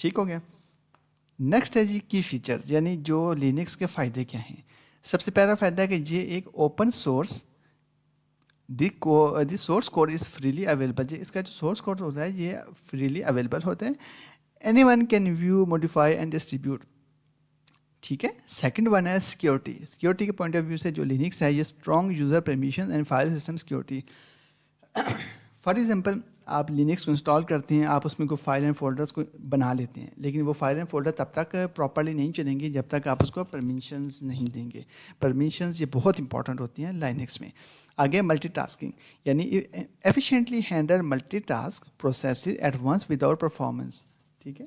ٹھیک ہو گیا. نیکسٹ ہے جی کی فیچرز، یعنی جو لینکس کے فائدے کیا ہیں. سب سے پہلا فائدہ ہے کہ یہ ایک open source, the source code is freely available. جی اس کا جو سورس کوڈ ہوتا ہے یہ فریلی اویلیبل ہوتا ہے. Anyone can view, modify and distribute. ٹھیک ہے. سیکنڈ ون ہے سیکورٹی. سیکورٹی کے پوائنٹ آف ویو سے جو لینکس ہے یہ strong user permission and file system security. For example آپ لینکس کو انسٹال کرتے ہیں، آپ اس میں کوئی فائل اینڈ فولڈرس کو بنا لیتے ہیں، لیکن وہ فائل اینڈ فولڈر تب تک پراپرلی نہیں چلیں گے جب تک آپ اس کو پرمیشنز نہیں دیں گے. پرمیشنز یہ بہت امپورٹنٹ ہوتی ہیں لائنکس میں. آگے ملٹی ٹاسکنگ، یعنی efficiently handle multitask processes at once without performance. ٹھیک ہے.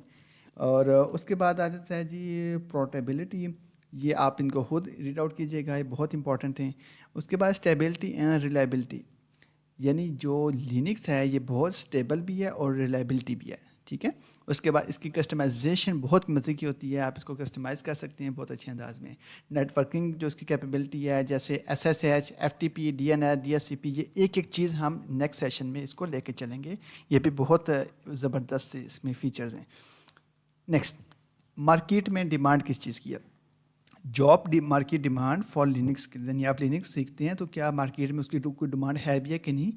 اور اس کے بعد آ جاتا ہے جی پورٹیبلٹی. یہ آپ ان کو خود ریڈ آؤٹ کیجیے گا، یہ بہت امپورٹنٹ ہیں. اس کے بعد اسٹیبلٹی اینڈ ریلائبلٹی، یعنی جو لینکس ہے یہ بہت اسٹیبل بھی ہے اور ریلائبلٹی بھی ہے. ٹھیک ہے. اس کے بعد اس کی کسٹمائزیشن بہت مزے کی ہوتی ہے، آپ اس کو کسٹمائز کر سکتے ہیں بہت اچھے انداز میں. نیٹ ورکنگ جو اس کی کیپیبلٹی ہے، جیسے SSH، FTP، DNS، DHCP، یہ ایک ایک چیز ہم نیکسٹ سیشن میں اس کو لے کے چلیں گے. یہ بھی بہت زبردست اس میں فیچرز ہیں. نیکسٹ، مارکیٹ میں ڈیمانڈ کس چیز کی ہے. Job market demand for Linux, یعنی آپ لینکس سیکھتے ہیں تو کیا مارکیٹ میں اس کی کوئی ڈیمانڈ ہے بھی ہے کہ نہیں.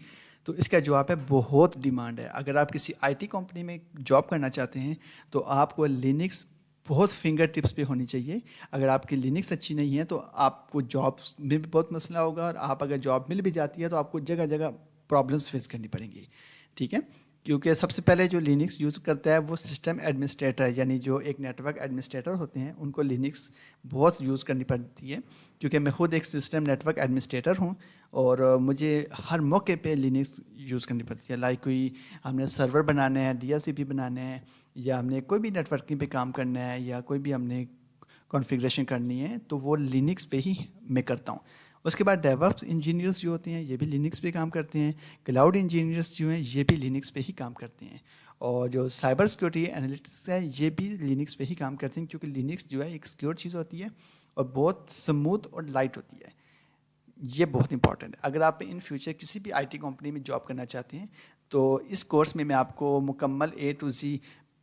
تو اس کا جواب ہے بہت ڈیمانڈ ہے. اگر آپ کسی IT کمپنی میں جاب کرنا چاہتے ہیں تو آپ کو لینکس بہت فنگر ٹپس پہ ہونی چاہیے. اگر آپ کی لینکس اچھی نہیں ہے تو آپ کو جابس میں بھی بہت مسئلہ ہوگا، اور آپ اگر جاب مل بھی جاتی ہے تو آپ کو جگہ جگہ پرابلمس فیس کرنی پڑیں گی. ٹھیک ہے. کیونکہ سب سے پہلے جو لینکس یوز کرتا ہے وہ سسٹم ایڈمنسٹریٹر، یعنی جو ایک نیٹ ورک ایڈمنسٹریٹر ہوتے ہیں ان کو لینکس بہت یوز کرنی پڑتی ہے. کیونکہ میں خود ایک سسٹم نیٹ ورک ایڈمنسٹریٹر ہوں اور مجھے ہر موقع پہ لینکس یوز کرنی پڑتی ہے. لائک کوئی ہم نے سرور بنانا ہے، DHCP بنانا ہے، یا ہم نے کوئی بھی نیٹ ورکنگ پہ کام کرنا ہے، یا کوئی بھی ہم نے کانفیگریشن کرنی ہے تو وہ لینکس پہ ہی میں کرتا ہوں. اس کے بعد ڈیوپس انجینئرس جو ہوتے ہیں یہ بھی لینکس پہ کام کرتے ہیں. کلاؤڈ انجینئرس جو ہیں یہ بھی لینکس پہ ہی کام کرتے ہیں. اور جو سائبر سیکورٹی انالیٹکس ہے یہ بھی لینکس پہ ہی کام کرتے ہیں، کیونکہ لینکس جو ہے ایک سیکیور چیز ہوتی ہے اور بہت سموتھ اور لائٹ ہوتی ہے. یہ بہت امپورٹنٹ ہے. اگر آپ ان فیوچر کسی بھی IT کمپنی میں جاب کرنا چاہتے ہیں تو اس کورس میں آپ کو مکمل A to Z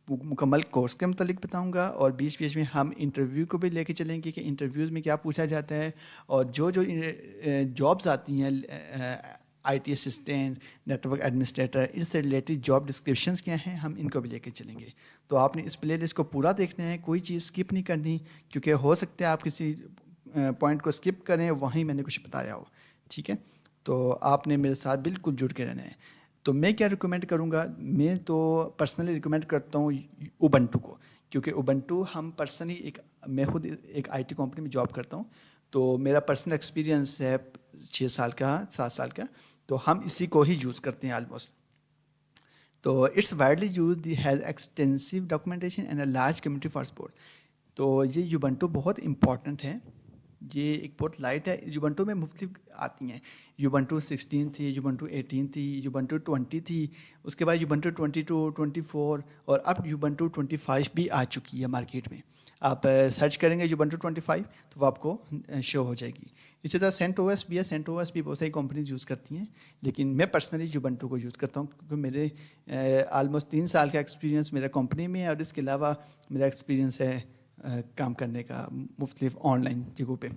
مکمل کورس کے متعلق بتاؤں گا، اور بیچ بیچ میں ہم انٹرویو کو بھی لے کے چلیں گے کہ انٹرویوز میں کیا پوچھا جاتا ہے، اور جو جابز آتی ہیں IT assistant, network administrator, ان سے ریلیٹڈ جاب ڈسکرپشنز کیا ہیں ہم ان کو بھی لے کے چلیں گے. تو آپ نے اس پلے لسٹ کو پورا دیکھنا ہے، کوئی چیز اسکپ نہیں کرنی، کیونکہ ہو سکتا ہے آپ کسی پوائنٹ کو اسکپ کریں وہیں میں نے کچھ بتایا ہو. ٹھیک ہے. تو آپ نے میرے ساتھ بالکل جڑ کے رہنا ہے. تو میں کیا ریکمینڈ کروں گا، میں تو پرسنلی ریکمینڈ کرتا ہوں اوبنٹو کو، کیونکہ اوبنٹو ہم پرسنلی میں خود ایک IT کمپنی میں جاب کرتا ہوں تو میرا پرسنل ایکسپیرینس ہے 6 سال کا 7 سال کا، تو ہم اسی کو ہی یوز کرتے ہیں آلموسٹ. تو it's widely use the has extensive documentation and a large community for support. تو یہ یوبنٹو بہت امپورٹنٹ ہے. یہ ایک بہت لائٹ ہے. یوبنٹو میں مختلف آتی ہیں. یوبنٹو 16 تھی، یوبنٹو 18 تھی، یوبنٹو 20 تھی، اس کے بعد یوبنٹو 22، 24، اور اب یوبنٹو 25 بھی آ چکی ہے مارکیٹ میں. آپ سرچ کریں گے یوبنٹو 25 تو وہ آپ کو شو ہو جائے گی. اسی طرح سینٹ او ایس بھی ہے. سینٹ او ایس بھی بہت ساری کمپنیز یوز کرتی ہیں، لیکن میں پرسنلی یوبنٹو کو یوز کرتا ہوں کیونکہ میرے آلموسٹ 3 سال کا ایکسپیرینس میرا کمپنی میں ہے، اور اس کے علاوہ میرا ایکسپیرینس ہے کام کرنے کا مختلف آن لائن جگہوں پہ.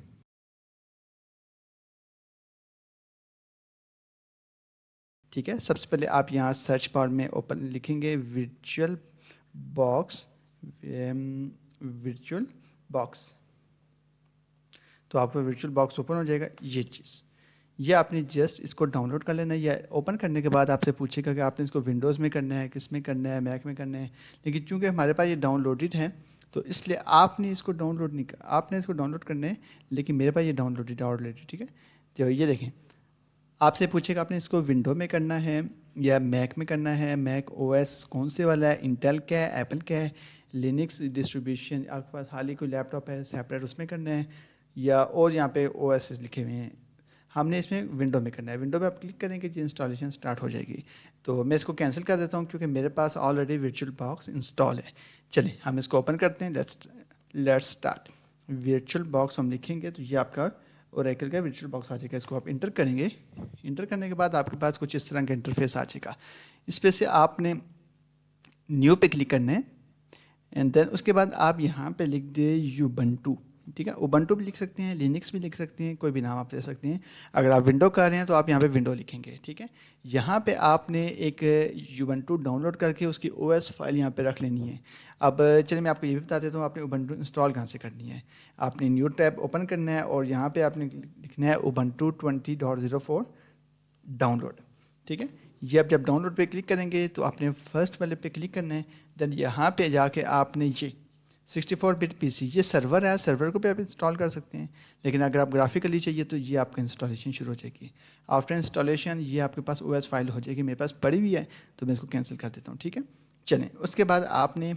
ٹھیک ہے. سب سے پہلے آپ یہاں سرچ بار میں اوپن لکھیں گے ورچوئل باکس، ورچوئل باکس، تو آپ کو ورچوئل باکس اوپن ہو جائے گا. یہ چیز یہ آپ نے جسٹ اس کو ڈاؤن لوڈ کر لینا ہے. یا اوپن کرنے کے بعد آپ سے پوچھے گا کہ آپ نے اس کو ونڈوز میں کرنا ہے، کس میں کرنا ہے، میک میں کرنا ہے. لیکن چونکہ ہمارے پاس یہ ڈاؤن لوڈڈ ہے تو اس لیے آپ نے اس کو ڈاؤن لوڈ نہیں آپ نے اس کو ڈاؤن لوڈ کرنا ہے، لیکن میرے پاس یہ ڈاؤن لوڈڈ آلریڈی. ٹھیک ہے. تو یہ دیکھیں آپ سے پوچھے گا آپ نے اس کو ونڈو میں کرنا ہے یا میک میں کرنا ہے، میک او ایس کون سے والا ہے، انٹیل کیا ہے، ایپل کیا ہے، لینکس ڈسٹریبیوشن آپ کے پاس حال ہی کوئی لیپ ٹاپ ہے سیپریٹ اس میں کرنا ہے، یا اور یہاں پہ او ایس لکھے ہوئے ہیں. ہم نے اس میں ونڈو میں کرنا ہے. ونڈو پہ آپ کلک کریں گے جی انسٹالیشن سٹارٹ ہو جائے گی. تو میں اس کو کینسل کر دیتا ہوں کیونکہ میرے پاس آلریڈی ورچوئل باکس انسٹال ہے. چلیں ہم اس کو اوپن کرتے ہیں. Let's start. ورچوئل باکس ہم لکھیں گے تو یہ آپ کا اوریکل کا ورچوئل باکس آ جائے گا. اس کو آپ انٹر کریں گے. انٹر کرنے کے بعد آپ کے پاس کچھ اس طرح کا انٹرفیس آ جائے گا. اس پہ سے آپ نے نیو پہ کلک کرنا ہے. اینڈ دین اس کے بعد آپ یہاں پہ لکھ دیں یوبنٹو. ٹھیک ہے, اوبنٹو بھی لکھ سکتے ہیں, لینکس بھی لکھ سکتے ہیں, کوئی بھی نام آپ دے سکتے ہیں. اگر آپ ونڈو کر رہے ہیں تو آپ یہاں پہ ونڈو لکھیں گے. ٹھیک ہے, یہاں پہ آپ نے ایک یوبنٹو ڈاؤن لوڈ کر کے اس کی او ایس فائل یہاں پہ رکھ لینی ہے. اب چلیے میں آپ کو یہ بھی بتا دیتا ہوں آپ نے اوبنٹو انسٹال کہاں سے کرنی ہے. آپ نے نیو ٹیب اوپن کرنا ہے اور یہاں پہ آپ نے لکھنا ہے اوبنٹو 20.04 ڈاؤن لوڈ. ٹھیک ہے, یہ آپ جب ڈاؤن لوڈ پہ کلک کریں گے تو آپ نے فرسٹ والے پہ کلک کرنا ہے. دین یہاں پہ جا کے آپ نے یہ 64 بٹ پی سی, یہ سرور ہے, سرور کو بھی آپ انسٹال کر سکتے ہیں, لیکن اگر آپ گرافیکلی چاہیے تو یہ آپ کا انسٹالیشن شروع ہو جائے گی. آفٹر انسٹالیشن یہ آپ کے پاس او ایس فائل ہو جائے گی. میرے پاس پڑی ہوئی ہے تو میں اس کو کینسل کر دیتا ہوں. ٹھیک ہے, چلیں اس کے بعد آپ نے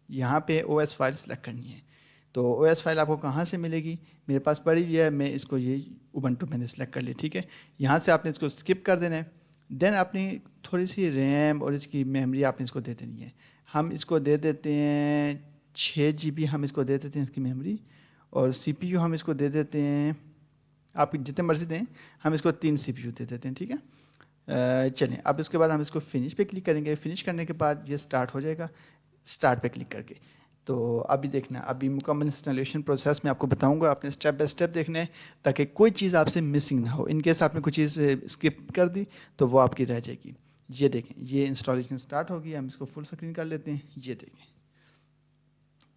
یہاں پہ او ایس فائل سلیکٹ کرنی ہے. تو او ایس فائل آپ کو کہاں سے ملے گی, میرے پاس پڑی ہوئی ہے, میں اس کو یہ اوبنٹو میں نے سلیکٹ کر لی. ٹھیک ہے, یہاں سے آپ نے اس کو اسکپ کر دینا ہے. دین آپ نے تھوڑی سی ریم اور اس کی میموری آپ نے اس کو دے دینی ہے. ہم اس کو دے دیتے ہیں 6 GB ہم اس کو دے دیتے ہیں اس کی میموری, اور سی پی یو ہم اس کو دے دیتے ہیں, آپ جتنے مرضی دیں, ہم اس کو 3 CPU دے دیتے ہیں. ٹھیک ہے, چلیں اب اس کے بعد ہم اس کو فنش پہ کلک کریں گے. فنش کرنے کے بعد یہ سٹارٹ ہو جائے گا, سٹارٹ پہ کلک کر کے. تو ابھی دیکھنا, ابھی مکمل انسٹالیشن پروسیس میں آپ کو بتاؤں گا, آپ نے اسٹیپ بائی اسٹیپ دیکھنا ہے تاکہ کوئی چیز آپ سے مسنگ نہ ہو. ان کیس آپ نے کوئی چیز اسکپ کر دی تو وہ آپ کی رہ جائے گی. یہ دیکھیں, یہ انسٹالیشن سٹارٹ ہوگی, ہم اس کو فل اسکرین کر لیتے ہیں. یہ دیکھیں,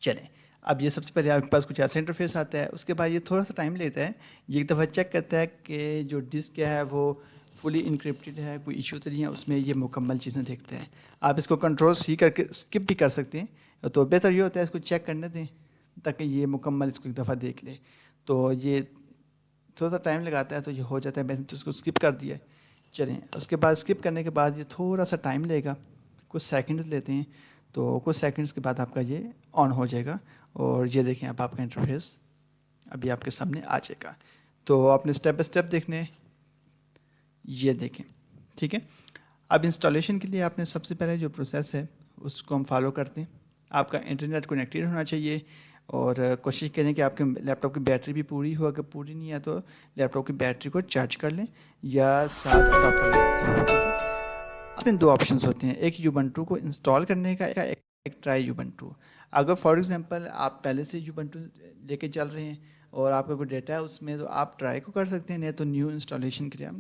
چلیں اب یہ سب سے پہلے آپ کے پاس کچھ ایسا انٹرفیس آتا ہے. اس کے بعد یہ تھوڑا سا ٹائم لیتا ہے, یہ ایک دفعہ چیک کرتا ہے کہ جو ڈسک کیا ہے وہ فلی انکرپٹڈ ہے, کوئی ایشو تو نہیں ہے اس میں, یہ مکمل چیزیں دیکھتے ہیں. آپ اس کو کنٹرول سی کر کے اسکپ بھی کر سکتے ہیں, تو بہتر یہ ہوتا ہے اس کو چیک کرنے دیں تاکہ یہ مکمل اس کو ایک دفعہ دیکھ لے. تو یہ تھوڑا سا ٹائم لگاتا ہے, تو یہ ہو جاتا ہے. میں نے تو اس کو اسکپ کر دیا ہے. چلیں اس کے بعد اسکپ کرنے کے بعد یہ تھوڑا سا ٹائم لے گا, کچھ سیکنڈز لیتے ہیں. تو کچھ سیکنڈز کے بعد آپ کا یہ آن ہو جائے گا, اور یہ دیکھیں اب آپ کا انٹرفیس ابھی آپ کے سامنے آ جائے گا. تو آپ نے اسٹیپ بائی اسٹیپ دیکھنے, یہ دیکھیں. ٹھیک ہے, اب انسٹالیشن کے لیے آپ نے سب سے پہلے جو پروسیس ہے اس کو ہم فالو کرتے ہیں. آپ کا انٹرنیٹ کنیکٹیڈ ہونا چاہیے, اور کوشش کریں کہ آپ کے لیپ ٹاپ کی بیٹری بھی پوری ہو. اگر پوری نہیں ہے تو لیپ ٹاپ کی بیٹری کو چارج کر لیں یا ساتھ اڈاپٹر لگا دیں. ٹھیک ہے, اس میں 2 آپشنس ہوتے ہیں, ایک یوبنٹو کو انسٹال کرنے کا, ایک ٹرائی یوبنٹو. اگر فار ایگزامپل آپ پہلے سے یوبنٹو لے کے چل رہے ہیں اور آپ کا کوئی ڈیٹا ہے اس میں, تو آپ ٹرائی کو کر سکتے ہیں, نہیں تو نیو انسٹالیشن کے لیے ہم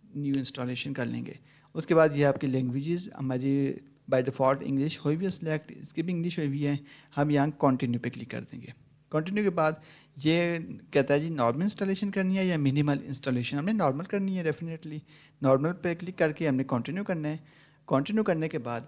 نیو انسٹالیشن کر لیں گے. اس کے بعد یہ آپ کی لینگویجز ہماری بائی ڈیفالٹ انگلش ہوئی بھی ہے سلیکٹ, اس کی بھی انگلش ہوئی بھی ہے. ہم یہاں کنٹینیو پہ کلک کر دیں گے. کنٹینیو کے بعد یہ کہتا ہے جی نارمل انسٹالیشن کرنی ہے یا منیمل انسٹالیشن. ہم نے نارمل کرنی ہے ڈیفینیٹلی. نارمل پہ کلک کر کے ہم نے کنٹینیو کرنا ہے. کنٹینیو کرنے کے بعد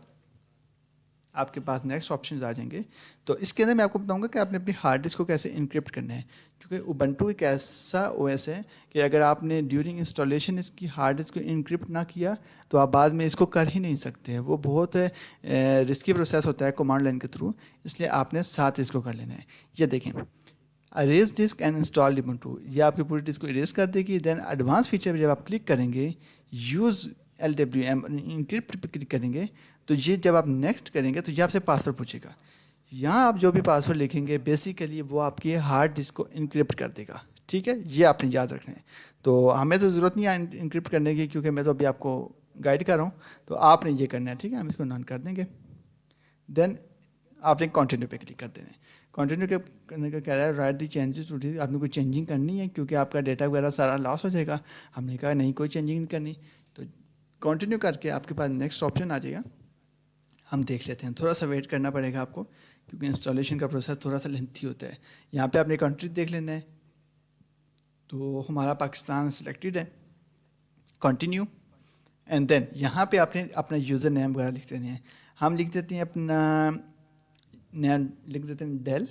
آپ کے پاس نیکسٹ آپشنز آ جائیں گے. تو اس کے اندر میں آپ کو بتاؤں گا کہ آپ نے اپنی ہارڈ ڈسک کو کیسے انکرپٹ کرنا ہے, کیونکہ اوبنٹو ایک ایسا او ایس ہے کہ اگر آپ نے ڈیورنگ انسٹالیشن اس کی ہارڈ ڈسک کو انکرپٹ نہ کیا تو آپ بعد میں اس کو کر ہی نہیں سکتے. وہ بہت رسکی پروسیس ہوتا ہے کمانڈ لائن کے تھرو, اس لیے آپ نے ساتھ اس کو کر لینا ہے. یہ دیکھیں, arrays disk and install Ubuntu, یہ آپ کی پوری ڈسک کو اریز کر دے گی. دین ایڈوانس فیچر پہ جب آپ کلک کریں گے, یوز LWM انکرپٹ پہ کلک کریں گے, تو یہ جب آپ نیکسٹ کریں گے تو یہ آپ سے پاسورڈ پوچھے گا. یہاں آپ جو بھی پاسورڈ لکھیں گے بیسیکلی وہ آپ کی ہارڈ ڈسک کو انکرپٹ کر دے گا. ٹھیک ہے, یہ آپ نے یاد رکھنا ہے. تو ہمیں تو ضرورت نہیں ہے انکرپٹ کرنے کی, کیونکہ میں تو ابھی آپ کو گائڈ کر رہا ہوں, تو آپ نے یہ کرنا ہے. ٹھیک ہے, ہم اس کو نان کر دیں گے. دین آپ نے کنٹینیو پہ کلک کر دینا ہے. کنٹینیو کرنے کا کہہ رہا ہے write the changes to disk, آپ نے کوئی چینجنگ کرنی ہے کیونکہ آپ کا ڈیٹا وغیرہ سارا لاس ہو جائے گا. ہم نے کہا نہیں کوئی چینجنگ نہیں کرنی. تو کنٹینیو کر کے آپ کے پاس نیکسٹ آپشن آ جائے گا. ہم دیکھ لیتے ہیں, تھوڑا سا ویٹ کرنا پڑے گا آپ کو کیونکہ انسٹالیشن کا پروسیس تھوڑا سا لینتھی ہوتا ہے. یہاں پہ آپ نے کنٹری دیکھ لینا ہے, تو ہمارا پاکستان سلیکٹڈ ہے. کنٹینیو, اینڈ دین یہاں پہ آپ نے اپنا یوزر نیم وغیرہ لکھ دینے ہیں. ہم لکھ دیتے ہیں اپنا نیم, لکھ دیتے ہیں ڈیل.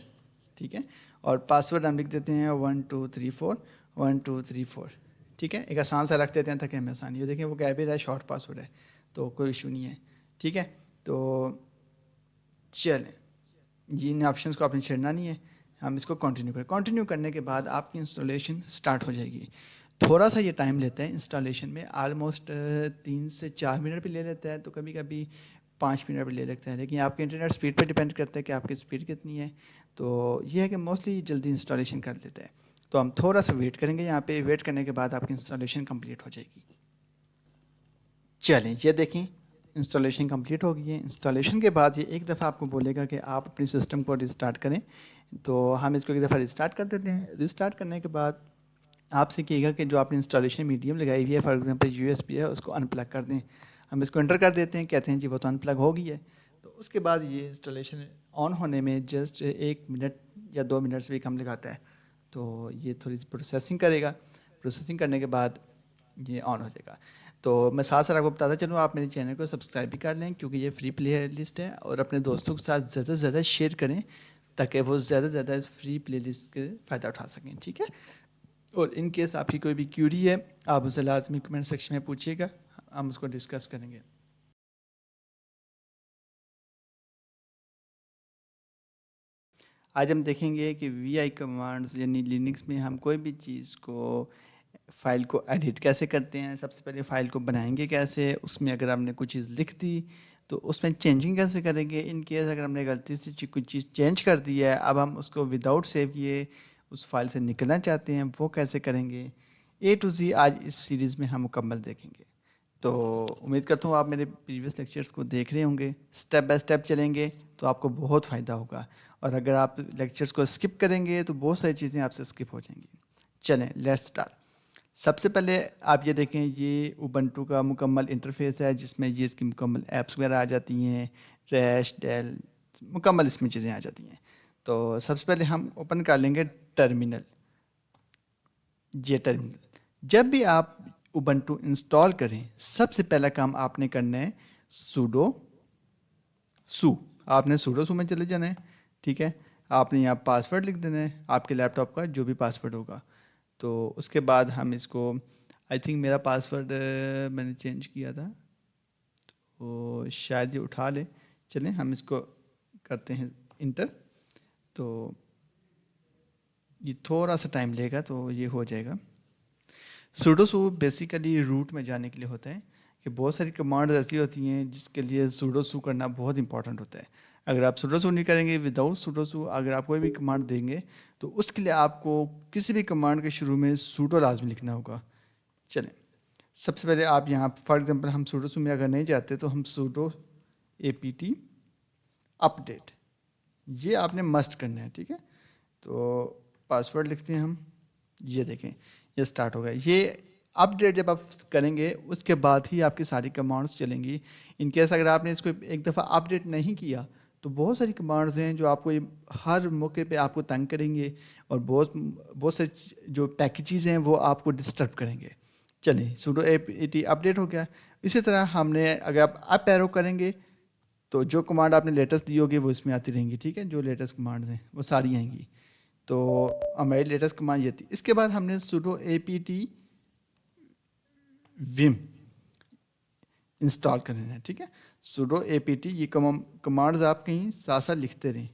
ٹھیک ہے, اور پاسورڈ ہم لکھ دیتے ہیں 1234. ٹھیک ہے, ایک آسان سا رکھ دیتے ہیں تاکہ ہمیں آسانی ہو. دیکھیں وہ کہہ بھی رہا ہے شارٹ پاسورڈ ہے, تو کوئی ایشو نہیں ہے. ٹھیک ہے, تو چلیں جن آپشنس کو آپ نے چھیڑنا نہیں ہے, ہم اس کو کنٹینیو کریں. کنٹینیو کرنے کے بعد آپ کی انسٹالیشن سٹارٹ ہو جائے گی. تھوڑا سا یہ ٹائم لیتا ہے انسٹالیشن میں, آلموسٹ 3 سے 4 منٹ بھی لے لیتا ہے, تو کبھی کبھی 5 منٹ بھی لے لیتا ہے. لیکن آپ کے انٹرنیٹ اسپیڈ پہ ڈپینڈ کرتا ہے کہ آپ کی اسپیڈ کتنی ہے. تو یہ ہے کہ موسٹلی جلدی انسٹالیشن کر دیتا ہے. تو ہم تھوڑا سا ویٹ کریں گے. یہاں پہ ویٹ کرنے کے بعد آپ کی انسٹالیشن کمپلیٹ ہو جائے گی. چلیں یہ دیکھیں انسٹالیشن کمپلیٹ ہو گئی ہے. انسٹالیشن کے بعد یہ ایک دفعہ آپ کو بولے گا کہ آپ اپنی سسٹم کو ریسٹارٹ کریں. تو ہم اس کو ایک دفعہ ریسٹارٹ کر دیتے ہیں. ریسٹارٹ کرنے کے بعد آپ سے کہے گا کہ جو آپ نے انسٹالیشن میڈیم لگائی ہوئی ہے, for example U S B ہے, اس کو ان پلگ کر دیں. ہم اس کو انٹر کر دیتے ہیں, کہتے ہیں جی وہ تو ان پلگ ہو گئی ہے. تو اس کے بعد یہ انسٹالیشن آن ہونے میں جسٹ 1 منٹ یا 2 منٹ سے بھی کم لگاتا ہے. تو یہ تھوڑی سی پروسیسنگ کرے گا. پروسیسنگ کرنے کے بعد یہ آن ہو جائے گا. تو میں ساتھ ساتھ آپ کو بتاتا چلوں, آپ میرے چینل کو سبسکرائب بھی کر لیں کیونکہ یہ فری پلے لسٹ ہے, اور اپنے دوستوں کے ساتھ زیادہ سے زیادہ شیئر کریں تاکہ وہ زیادہ سے زیادہ اس فری پلے لسٹ کے فائدہ اٹھا سکیں. ٹھیک ہے. اور ان کیس آپ کی کوئی بھی کیوری ہے آپ اسے لازمی کمنٹ سیکشن میں پوچھیے گا, ہم اس کو ڈسکس کریں گے. آج ہم دیکھیں گے کہ وی آئی کمانڈز یعنی لینکس میں ہم کوئی بھی چیز کو فائل کو ایڈٹ کیسے کرتے ہیں. سب سے پہلے فائل کو بنائیں گے کیسے, اس میں اگر ہم نے کوئی چیز لکھ دی تو اس میں چینجنگ کیسے کریں گے. ان کیس اگر ہم نے غلطی سے کوئی چیز چینج کر دی ہے, اب ہم اس کو وداؤٹ سیو کیے اس فائل سے نکلنا چاہتے ہیں, وہ کیسے کریں گے. اے ٹو زی آج اس سیریز میں ہم مکمل دیکھیں گے. تو امید کرتا ہوں آپ میرے پریویس لیکچرز کو دیکھ رہے ہوں گے. سٹیپ بائی سٹیپ چلیں گے تو آپ کو بہت فائدہ ہوگا, اور اگر آپ لیکچرز کو اسکپ کریں گے تو بہت ساری چیزیں آپ سے اسکپ ہو جائیں گی. چلیں لیٹس اسٹارٹ. سب سے پہلے آپ یہ دیکھیں, یہ اوبنٹو کا مکمل انٹرفیس ہے جس میں یہ اس کی مکمل ایپس وغیرہ آ جاتی ہیں, ریش ڈیل مکمل اس میں چیزیں آ جاتی ہیں. تو سب سے پہلے ہم اوپن کر لیں گے ٹرمینل. یہ ٹرمینل جب بھی آپ اوبنٹو انسٹال کریں سب سے پہلا کام آپ نے کرنا ہے سوڈو سو. آپ نے سوڈو سو میں چلے جانا ہے. ٹھیک ہے. آپ نے یہاں پاسورڈ لکھ دینا ہے, آپ کے لیپ ٹاپ کا جو بھی پاسورڈ ہوگا. تو اس کے بعد ہم اس کو, آئی تھنک میرا پاسورڈ میں نے چینج کیا تھا تو شاید یہ اٹھا لے. چلیں ہم اس کو کرتے ہیں انٹر. تو یہ تھوڑا سا ٹائم لے گا تو یہ ہو جائے گا. سوڈو سو بیسیکلی روٹ میں جانے کے لیے ہوتا ہے کہ بہت ساری کمانڈز ایسی ہوتی ہیں جس کے لیے سوڈو سو کرنا بہت امپورٹنٹ ہوتا ہے. اگر آپ سوڈو سو نہیں کریں گے وداؤٹ سوڈو سو, اگر آپ کوئی بھی کمانڈ دیں گے تو اس کے لیے آپ کو کسی بھی کمانڈ کے شروع میں سوڈو لازمی لکھنا ہوگا. چلیں سب سے پہلے آپ یہاں فار ایگزامپل ہم سوڈو سو میں اگر نہیں جاتے تو ہم pseudo A P T up date, یہ آپ نے مسٹ کرنا ہے. ٹھیک ہے. تو پاسورڈ لکھتے ہیں ہم. یہ دیکھیں یہ سٹارٹ ہو گیا. یہ اپ ڈیٹ جب آپ کریں گے اس کے بعد ہی آپ کی ساری کمانڈس چلیں گی. ان کیس اگر آپ نے اس کو ایک دفعہ اپ ڈیٹ نہیں کیا تو بہت ساری کمانڈز ہیں جو آپ کو ہر موقع پہ آپ کو تنگ کریں گے, اور بہت ساری جو پیکیجز ہیں وہ آپ کو ڈسٹرب کریں گے. چلیں pseudo A P T up date ہو گیا. اسی طرح ہم نے اگر آپ اپ ایرو کریں گے تو جو کمانڈ آپ نے لیٹسٹ دی ہوگی وہ اس میں آتی رہیں گی. ٹھیک ہے. جو لیٹسٹ کمانڈز ہیں وہ ساری آئیں گی. تو ہماری لیٹسٹ کمانڈ یہ تھی. اس کے بعد ہم نے pseudo A P T Vim install کرنا ہے. ٹھیک ہے. سوڈو اے پی ٹی, یہ کمانڈز آپ کہیں ساتھ ساتھ لکھتے رہیں.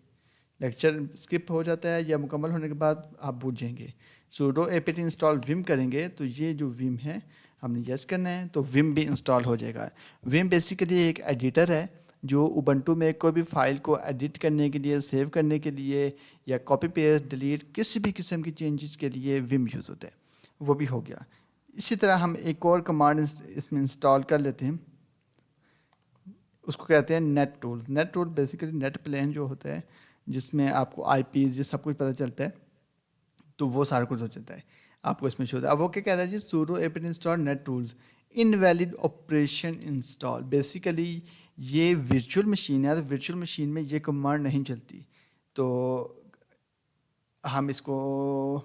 لیکچر اسکپ ہو جاتا ہے یا مکمل ہونے کے بعد آپ بھول جائیں گے. Pseudo A P T install ویم کریں گے تو یہ جو ویم ہے ہم نے یس کرنا ہے تو ویم بھی انسٹال ہو جائے گا. ویم بیسیکلی ایک ایڈیٹر ہے جو اوبنٹو میں کوئی بھی فائل کو ایڈٹ کرنے کے لیے, سیو کرنے کے لیے, یا کاپی پیسٹ ڈیلیٹ کسی بھی قسم کی چینجز کے لیے ویم یوز ہوتا ہے. وہ بھی ہو گیا. اسی طرح ہم ایک اور کمانڈ اس میں انسٹال کر لیتے ہیں, اس کو کہتے ہیں net tool. Net tool basically Netplan جو ہوتا ہے جس میں آپ کو آئی پیز یہ سب کچھ پتہ چلتا ہے, تو وہ سارا کچھ ہو جاتا ہے آپ کو اس میں شو ہوتا ہے. اب وہ کیا کہہ رہا ہے جی, sudo A P T install net tools invalid operation install. Basically یہ ورچوئل مشین ہے, تو ورچوئل مشین میں یہ کمانڈ نہیں چلتی. تو ہم اس کو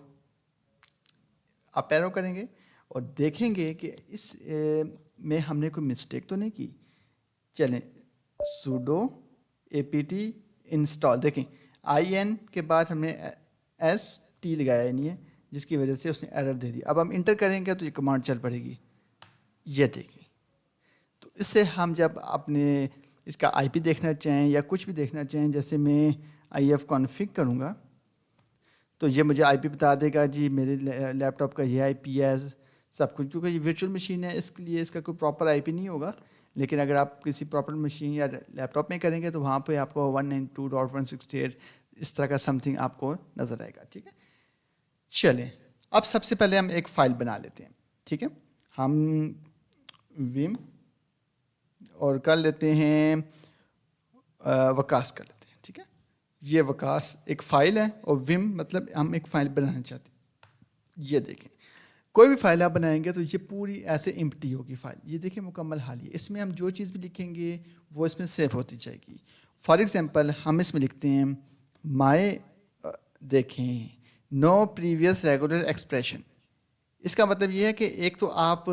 اپ ایرو کریں گے اور دیکھیں گے کہ اس میں ہم نے کوئی مسٹیک تو نہیں کی. چلیں pseudo A P T install, دیکھیں آئی این کے بعد ہم نے ایس ٹی لگایا ہی نہیں ہے جس کی وجہ سے اس نے ایرر دے دی. اب ہم انٹر کریں گے تو یہ کمانڈ چل پڑے گی. یہ دیکھیں. تو اس سے ہم جب اپنے اس کا آئی پی دیکھنا چاہیں یا کچھ بھی دیکھنا چاہیں, جیسے میں آئی ایف کانفگ کروں گا تو یہ مجھے آئی پی بتا دے گا جی میرے لیپ ٹاپ کا یہ آئی پی ہے سب کچھ, کیونکہ یہ ورچوئل مشین ہے اس کے لیے اس کا کوئی پراپر آئی پی نہیں ہوگا. لیکن اگر آپ کسی پراپر مشین یا لیپ ٹاپ میں کریں گے تو وہاں پہ آپ کو 192.168 اس طرح کا سم تھنگ آپ کو نظر آئے گا. ٹھیک ہے. چلیں اب سب سے پہلے ہم ایک فائل بنا لیتے ہیں. ٹھیک ہے. ہم ویم اور کر لیتے ہیں وکاس کر لیتے ہیں. ٹھیک ہے, یہ وکاس ایک فائل ہے اور وم مطلب ہم ایک فائل بنانا چاہتے ہیں. یہ دیکھیں کوئی بھی فائل آپ بنائیں گے تو یہ پوری ایسے امپٹی ہوگی فائل. یہ دیکھیں مکمل حال ہے. اس میں ہم جو چیز بھی لکھیں گے وہ اس میں سیو ہوتی جائے گی. فار ایگزامپل ہم اس میں لکھتے ہیں مائی, دیکھیں نو پریویس ریگولر ایکسپریشن. اس کا مطلب یہ ہے کہ ایک تو آپ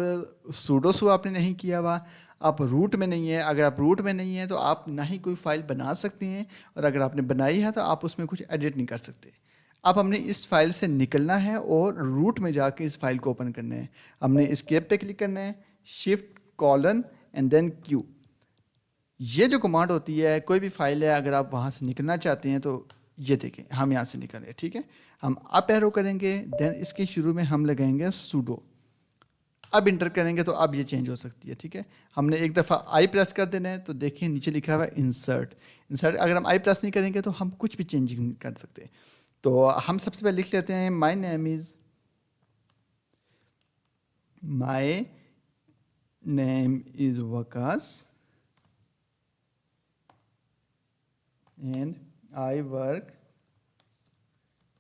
سوڈو سو آپ نے نہیں کیا ہوا, آپ روٹ میں نہیں ہے. اگر آپ روٹ میں نہیں ہیں تو آپ نہ ہی کوئی فائل بنا سکتے ہیں, اور اگر آپ نے بنائی ہے تو آپ اس میں کچھ ایڈٹ نہیں کر سکتے. اب ہم نے اس فائل سے نکلنا ہے اور روٹ میں جا کے اس فائل کو اوپن کرنا ہے. ہم نے اسکیپ پہ کلک کرنا ہے, شفٹ کولن اینڈ دین کیو. یہ جو کمانڈ ہوتی ہے, کوئی بھی فائل ہے اگر آپ وہاں سے نکلنا چاہتے ہیں تو یہ دیکھیں ہم یہاں سے نکل گئے. ٹھیک ہے, ہم اپ ایرو کریں گے, دین اس کے شروع میں ہم لگائیں گے سوڈو. اب انٹر کریں گے تو اب یہ چینج ہو سکتی ہے. ٹھیک ہے, ہم نے ایک دفعہ آئی پریس کر دینا ہے تو دیکھیں نیچے لکھا ہوا ہے انسرٹ. اگر ہم آئی پریس نہیں کریں گے تو ہم کچھ بھی چینجنگ نہیں کر سکتے. تو ہم سب سے پہلے لکھ لیتے ہیں my name is Vikas and I work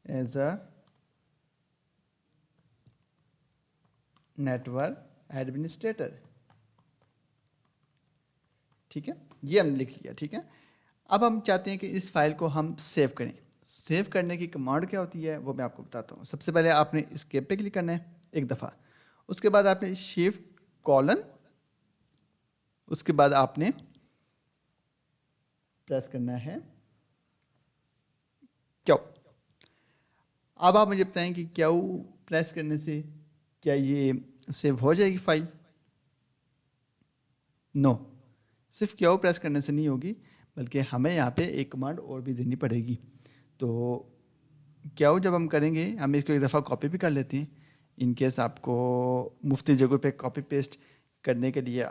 as a network administrator. ٹھیک ہے, یہ ہم نے لکھ لیا. ٹھیک ہے, اب ہم چاہتے ہیں کہ اس فائل کو ہم سیو کریں. سیو کرنے کی کمانڈ کیا ہوتی ہے وہ میں آپ کو بتاتا ہوں. سب سے پہلے آپ نے اسکیپ پہ کلک کرنا ہے ایک دفعہ, اس کے بعد آپ نے شفٹ کولن, اس کے بعد آپ نے پریس کرنا ہے کیو. اب آپ مجھے بتائیں کہ کیو پریس کرنے سے کیا یہ سیو ہو جائے گی فائل؟ نو, صرف کیو پریس کرنے سے نہیں ہوگی بلکہ ہمیں یہاں پہ ایک کمانڈ اور بھی دینی پڑے گی. تو کیو جب ہم کریں گے, ہم اس کو ایک دفعہ کاپی بھی کر لیتے ہیں ان کیس آپ کو مفتی جگہ پہ کاپی پیسٹ کرنے کے لیے.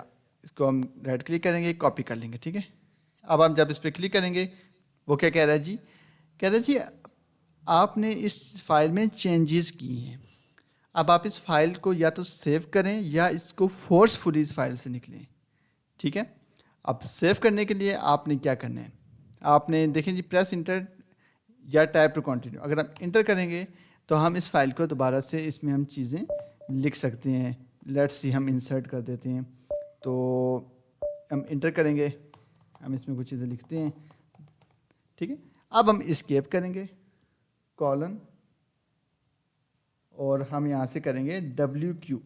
اس کو ہم رائٹ کلک کریں گے, کاپی کر لیں گے. ٹھیک ہے, اب ہم جب اس پہ کلک کریں گے وہ کیا کہہ رہا ہے جی, کہہ رہا ہے جی آپ نے اس فائل میں چینجز کی ہیں. اب آپ اس فائل کو یا تو سیو کریں یا اس کو فورسفلی اس فائل سے نکلیں. ٹھیک ہے, اب سیو کرنے کے لیے آپ نے کیا کرنا ہے, آپ نے دیکھیں جی پریس انٹر یا ٹائپ ٹو کنٹینیو. اگر ہم انٹر کریں گے تو ہم اس فائل کو دوبارہ سے اس میں ہم چیزیں لکھ سکتے ہیں. لیٹس سی ہم انسرٹ کر دیتے ہیں, تو ہم انٹر کریں گے, ہم اس میں کچھ چیزیں لکھتے ہیں. ٹھیک ہے, اب ہم اسکیپ کریں گے کولن, اور ہم یہاں سے کریں گے WQ.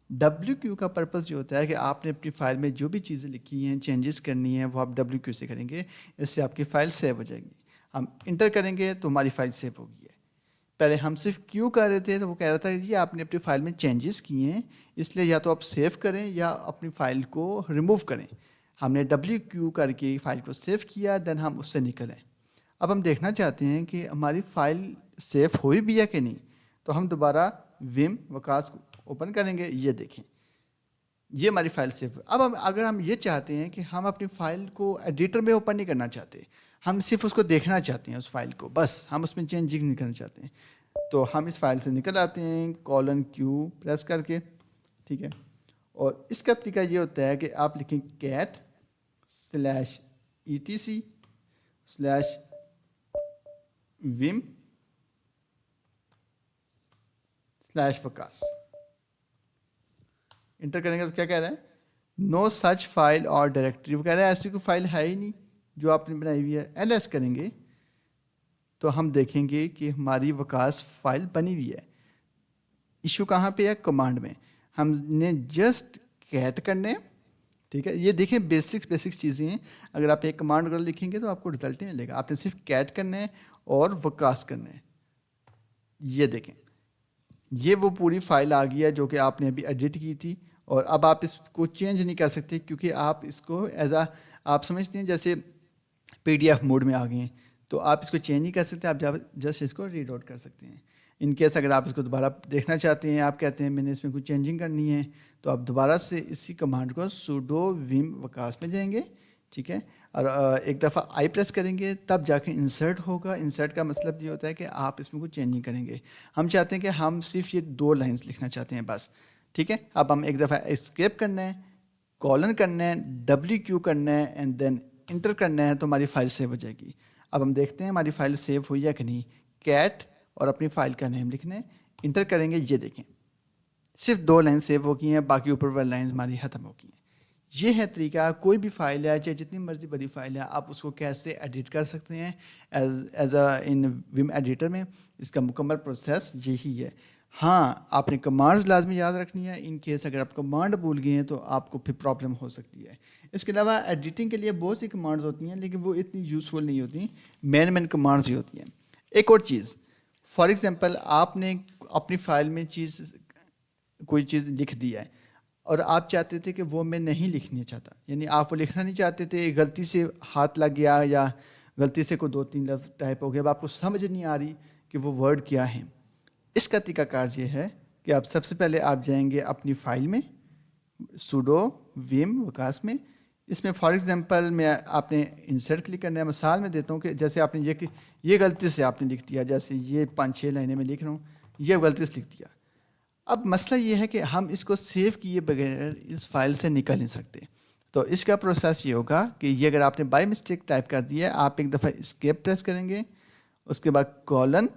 WQ کا پرپس یہ ہوتا ہے کہ آپ نے اپنی فائل میں جو بھی چیزیں لکھی ہیں, چینجز کرنی ہیں, وہ آپ WQ سے کریں گے. اس سے آپ کی فائل سیو ہو جائے گی. ہم انٹر کریں گے تو ہماری فائل سیو ہوگی ہے. پہلے ہم صرف کیو کر رہے تھے تو وہ کہہ رہا تھا کہ آپ نے اپنی فائل میں چینجز کیے ہیں, اس لیے یا تو آپ سیو کریں یا اپنی فائل کو ریموو کریں. ہم نے WQ کر کے فائل کو سیو کیا, دین ہم اس سے نکلیں. اب ہم دیکھنا چاہتے ہیں کہ ہماری فائل سیو ہوئی بھی ہے کہ نہیں, تو ہم دوبارہ وم وکاس کو اوپن کریں گے. یہ دیکھیں یہ ہماری فائل سیو. اب اگر ہم یہ چاہتے ہیں کہ ہم اپنی فائل کو ایڈیٹر میں اوپن نہیں کرنا چاہتے, ہم صرف اس کو دیکھنا چاہتے ہیں اس فائل کو, بس ہم اس میں چینجنگ نہیں کرنا چاہتے ہیں, تو ہم اس فائل سے نکل آتے ہیں کولن کیو پریس کر کے. ٹھیک ہے, اور اس کا طریقہ یہ ہوتا ہے کہ آپ لکھیں cat /etc /vim /vacas. Enter کریں گے تو کیا کہہ رہا ہے, نو سچ فائل اور ڈائریکٹری. وہ کہہ رہا ہے ایسی کوئی فائل ہے ہی نہیں جو آپ نے بنائی ہوئی ہے. LS کریں گے تو ہم دیکھیں گے کہ ہماری وکاس فائل بنی ہوئی ہے. ایشو کہاں پہ ہے, کمانڈ میں. ہم نے جسٹ کیٹ کرنے. ٹھیک ہے, یہ دیکھیں بیسکس چیزیں ہیں. اگر آپ ایک کمانڈ اگر لکھیں گے تو آپ کو رزلٹ نہیں ملے گا. آپ نے صرف کیٹ کرنا ہے اور وکاس کرنا ہے. یہ دیکھیں یہ وہ پوری فائل آ گئی ہے جو کہ آپ نے ابھی ایڈٹ کی تھی, اور اب آپ اس کو چینج نہیں کر سکتے کیونکہ آپ اس کو ایز آپ سمجھتے ہیں جیسے PDF موڈ میں آ گئے ہیں, تو آپ اس کو چینج نہیں کر سکتے. آپ جسٹ اس کو ریڈ آؤٹ کر سکتے ہیں. ان کیس اگر آپ اس کو دوبارہ دیکھنا چاہتے ہیں, آپ کہتے ہیں میں نے اس میں کچھ چینجنگ کرنی ہے, تو آپ دوبارہ سے اسی کمانڈ کو سوڈو وم وکاس میں جائیں گے. ٹھیک ہے, اور ایک دفعہ آئی پریس کریں گے تب جا کے انسرٹ ہوگا. انسرٹ کا مطلب یہ ہوتا ہے کہ آپ اس میں کچھ چینجنگ کریں گے. ہم چاہتے ہیں کہ ہم صرف یہ 2 لائنز لکھنا چاہتے ہیں بس. ٹھیک ہے, اب ہم ایک دفعہ اسکیپ کرنا ہے, کالن کرنا ہے, WQ کرنا ہے اینڈ دین انٹر کرنا ہے تو ہماری فائل سیو ہو جائے گی. اب ہم دیکھتے ہیں ہماری فائل سیو ہوئی ہے کہ نہیں. کیٹ اور اپنی فائل کا نیم لکھنا ہے, انٹر کریں گے. یہ دیکھیں صرف 2 لائن سیو ہو گئی ہیں, باقی اوپر والی لائنز ہماری ختم ہو گئی ہیں. یہ ہے طریقہ. کوئی بھی فائل ہے, چاہے جتنی مرضی بڑی فائل ہے, آپ اس کو کیسے ایڈٹ کر سکتے ہیں ایز ان ویم ایڈیٹر میں. اس کا مکمل پروسیس یہی ہے. ہاں, آپ نے کمانڈز لازمی یاد رکھنی ہے. ان کیس اگر آپ کمانڈ بھول گئے ہیں تو آپ کو پھر پرابلم ہو سکتی ہے. اس کے علاوہ ایڈیٹنگ کے لیے بہت سی کمانڈز ہوتی ہیں, لیکن وہ اتنی یوزفل نہیں ہوتی. مین کمانڈز ہی ہوتی ہیں. ایک اور چیز, فار ایگزامپل آپ نے اپنی فائل میں کوئی چیز لکھ دیا ہے اور آپ چاہتے تھے کہ وہ میں نہیں لکھنا چاہتا, یعنی آپ وہ لکھنا نہیں چاہتے تھے, غلطی سے ہاتھ لگ گیا یا غلطی سے کوئی 2-3 لفظ ٹائپ ہو گیا, اب آپ کو سمجھ نہیں آ رہی کہ وہ ورڈ کیا ہے. اس کا طریقہ کار یہ ہے کہ آپ سب سے پہلے آپ جائیں گے اپنی فائل میں, سوڈو ویم وکاس میں. اس میں فار ایگزامپل میں آپ نے انسرٹ کلک کرنا ہے. مثال میں دیتا ہوں کہ جیسے آپ نے یہ غلطی سے آپ نے لکھ دیا, جیسے یہ 5-6 لائنیں میں لکھ رہا ہوں, یہ غلطی سے لکھ دیا. اب مسئلہ یہ ہے کہ ہم اس کو سیو کیے بغیر اس فائل سے نکل نہیں سکتے. تو اس کا پروسیس یہ ہوگا کہ یہ اگر آپ نے بائی مسٹیک ٹائپ کر دیا ہے, آپ ایک دفعہ اسکیپ پریس کریں گے, اس کے بعد کولن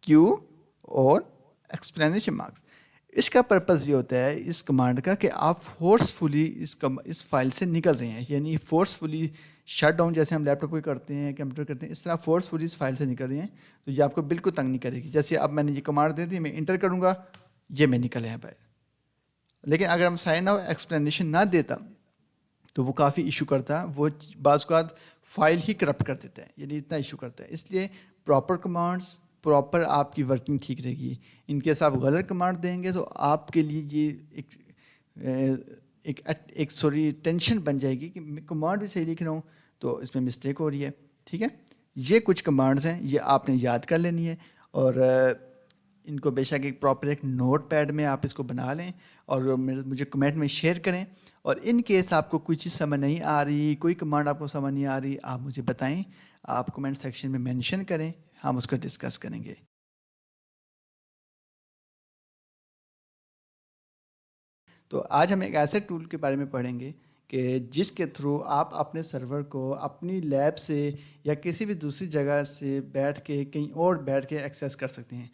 کیو اور ایکسپلینیشن مارکس. اس کا پرپز یہ ہوتا ہے اس کمانڈ کا کہ آپ فورسفلی اس فائل سے نکل رہے ہیں, یعنی فورسفلی شٹ ڈاؤن جیسے ہم لیپ ٹاپ پہ کرتے ہیں, کمپیوٹر کرتے ہیں, اس طرح فورسفلی اس فائل سے نکل رہے ہیں. تو یہ آپ کو بالکل تنگ نہیں کرے گی. جیسے اب میں نے یہ کمانڈ دے دی, میں انٹر کروں گا, یہ میں نکلے ہیں باہر. لیکن اگر ہم سائن آؤٹ ایکسپلینیشن نہ دیتا تو وہ کافی ایشو کرتا, وہ بعض اوقات فائل ہی کرپٹ کر دیتا ہے, یعنی اتنا ایشو کرتا ہے. اس لیے پراپر کمانڈس, پراپر آپ کی ورکنگ ٹھیک رہے گی. ان کیس آپ غلط کمانڈ دیں گے تو آپ کے لیے یہ ایک سوری ٹینشن بن جائے گی کہ میں کمانڈ بھی صحیح لکھ رہا ہوں تو اس میں مسٹیک ہو رہی ہے. ٹھیک ہے, یہ کچھ کمانڈز ہیں, یہ آپ نے یاد کر لینی ہے. اور ان کو بے شک ایک پراپر ایک نوٹ پیڈ میں آپ اس کو بنا لیں اور مجھے کمنٹ میں شیئر کریں. اور ان کیس آپ کو کوئی چیز سمجھ نہیں آ رہی, کوئی کمانڈ آپ کو سمجھ نہیں آ رہی, آپ مجھے بتائیں, آپ کمنٹ سیکشن میں مینشن کریں, ہم اس کو ڈسکس کریں گے. تو آج ہم ایک ایسے ٹول کے بارے میں پڑھیں گے کہ جس کے تھرو آپ اپنے سرور کو اپنی لیب سے یا کسی بھی دوسری جگہ سے بیٹھ کے کہیں اور بیٹھ کے ایکسیس کر سکتے ہیں.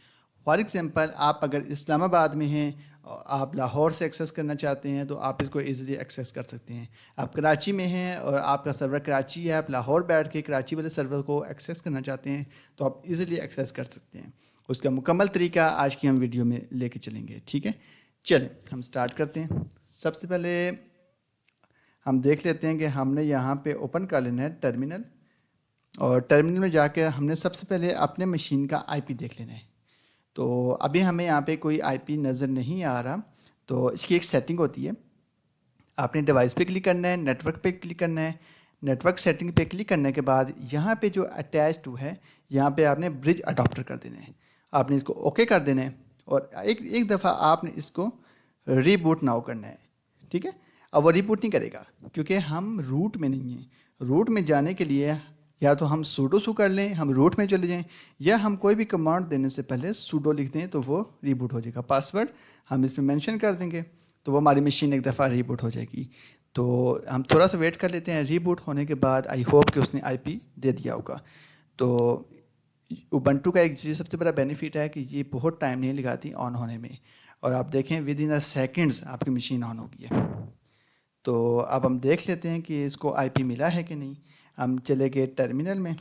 فار ایگزامپل آپ اگر اسلام آباد میں ہیں, آپ لاہور سے ایکسیس کرنا چاہتے ہیں تو آپ اس کو ایزیلی ایکسیس کر سکتے ہیں. آپ کراچی میں ہیں اور آپ کا سرور کراچی ہے, آپ لاہور بیٹھ کے کراچی والے سرور کو ایکسیس کرنا چاہتے ہیں تو آپ ایزیلی ایکسیس کر سکتے ہیں. اس کا مکمل طریقہ آج کی ہم ویڈیو میں لے کے چلیں گے. ٹھیک ہے, چلیں ہم سٹارٹ کرتے ہیں. سب سے پہلے ہم دیکھ لیتے ہیں کہ ہم نے یہاں پہ اوپن کر لینا ہے ٹرمینل, اور ٹرمینل میں جا کے ہم نے سب سے پہلے اپنے مشین کا آئی پی دیکھ لینا ہے. تو ابھی ہمیں یہاں پہ کوئی آئی پی نظر نہیں آ رہا, تو اس کی ایک سیٹنگ ہوتی ہے. آپ نے ڈیوائس پہ کلک کرنا ہے, نیٹ ورک پہ کلک کرنا ہے. نیٹ ورک سیٹنگ پہ کلک کرنے کے بعد یہاں پہ جو اٹیچ ٹو ہے, یہاں پہ آپ نے برج اڈاپٹر کر دینا ہے. آپ نے اس کو اوکے کر دینا ہے اور ایک دفعہ آپ نے اس کو ریبوٹ ناؤ کرنا ہے. ٹھیک ہے, اب وہ ریبوٹ نہیں کرے گا کیونکہ ہم روٹ میں نہیں ہیں. روٹ میں جانے کے لیے یا تو ہم سوڈو سو کر لیں, ہم روٹ میں چلے جائیں, یا ہم کوئی بھی کمانڈ دینے سے پہلے سوڈو لکھ دیں تو وہ ریبوٹ ہو جائے گا. پاسورڈ ہم اس میں مینشن کر دیں گے تو وہ ہماری مشین ایک دفعہ ریبوٹ ہو جائے گی. تو ہم تھوڑا سا ویٹ کر لیتے ہیں. ریبوٹ ہونے کے بعد آئی ہوپ کہ اس نے آئی پی دے دیا ہوگا. تو اوبنٹو کا ایک سب سے بڑا بینیفٹ ہے کہ یہ بہت ٹائم نہیں لگاتی آن ہونے میں, اور آپ دیکھیں ود ان سیکنڈز آپ کی مشین آن ہوگی ہے. تو اب ہم دیکھ لیتے ہیں کہ اس کو آئی پی ملا ہے کہ نہیں. ہم چلے گئے ٹرمینل میں,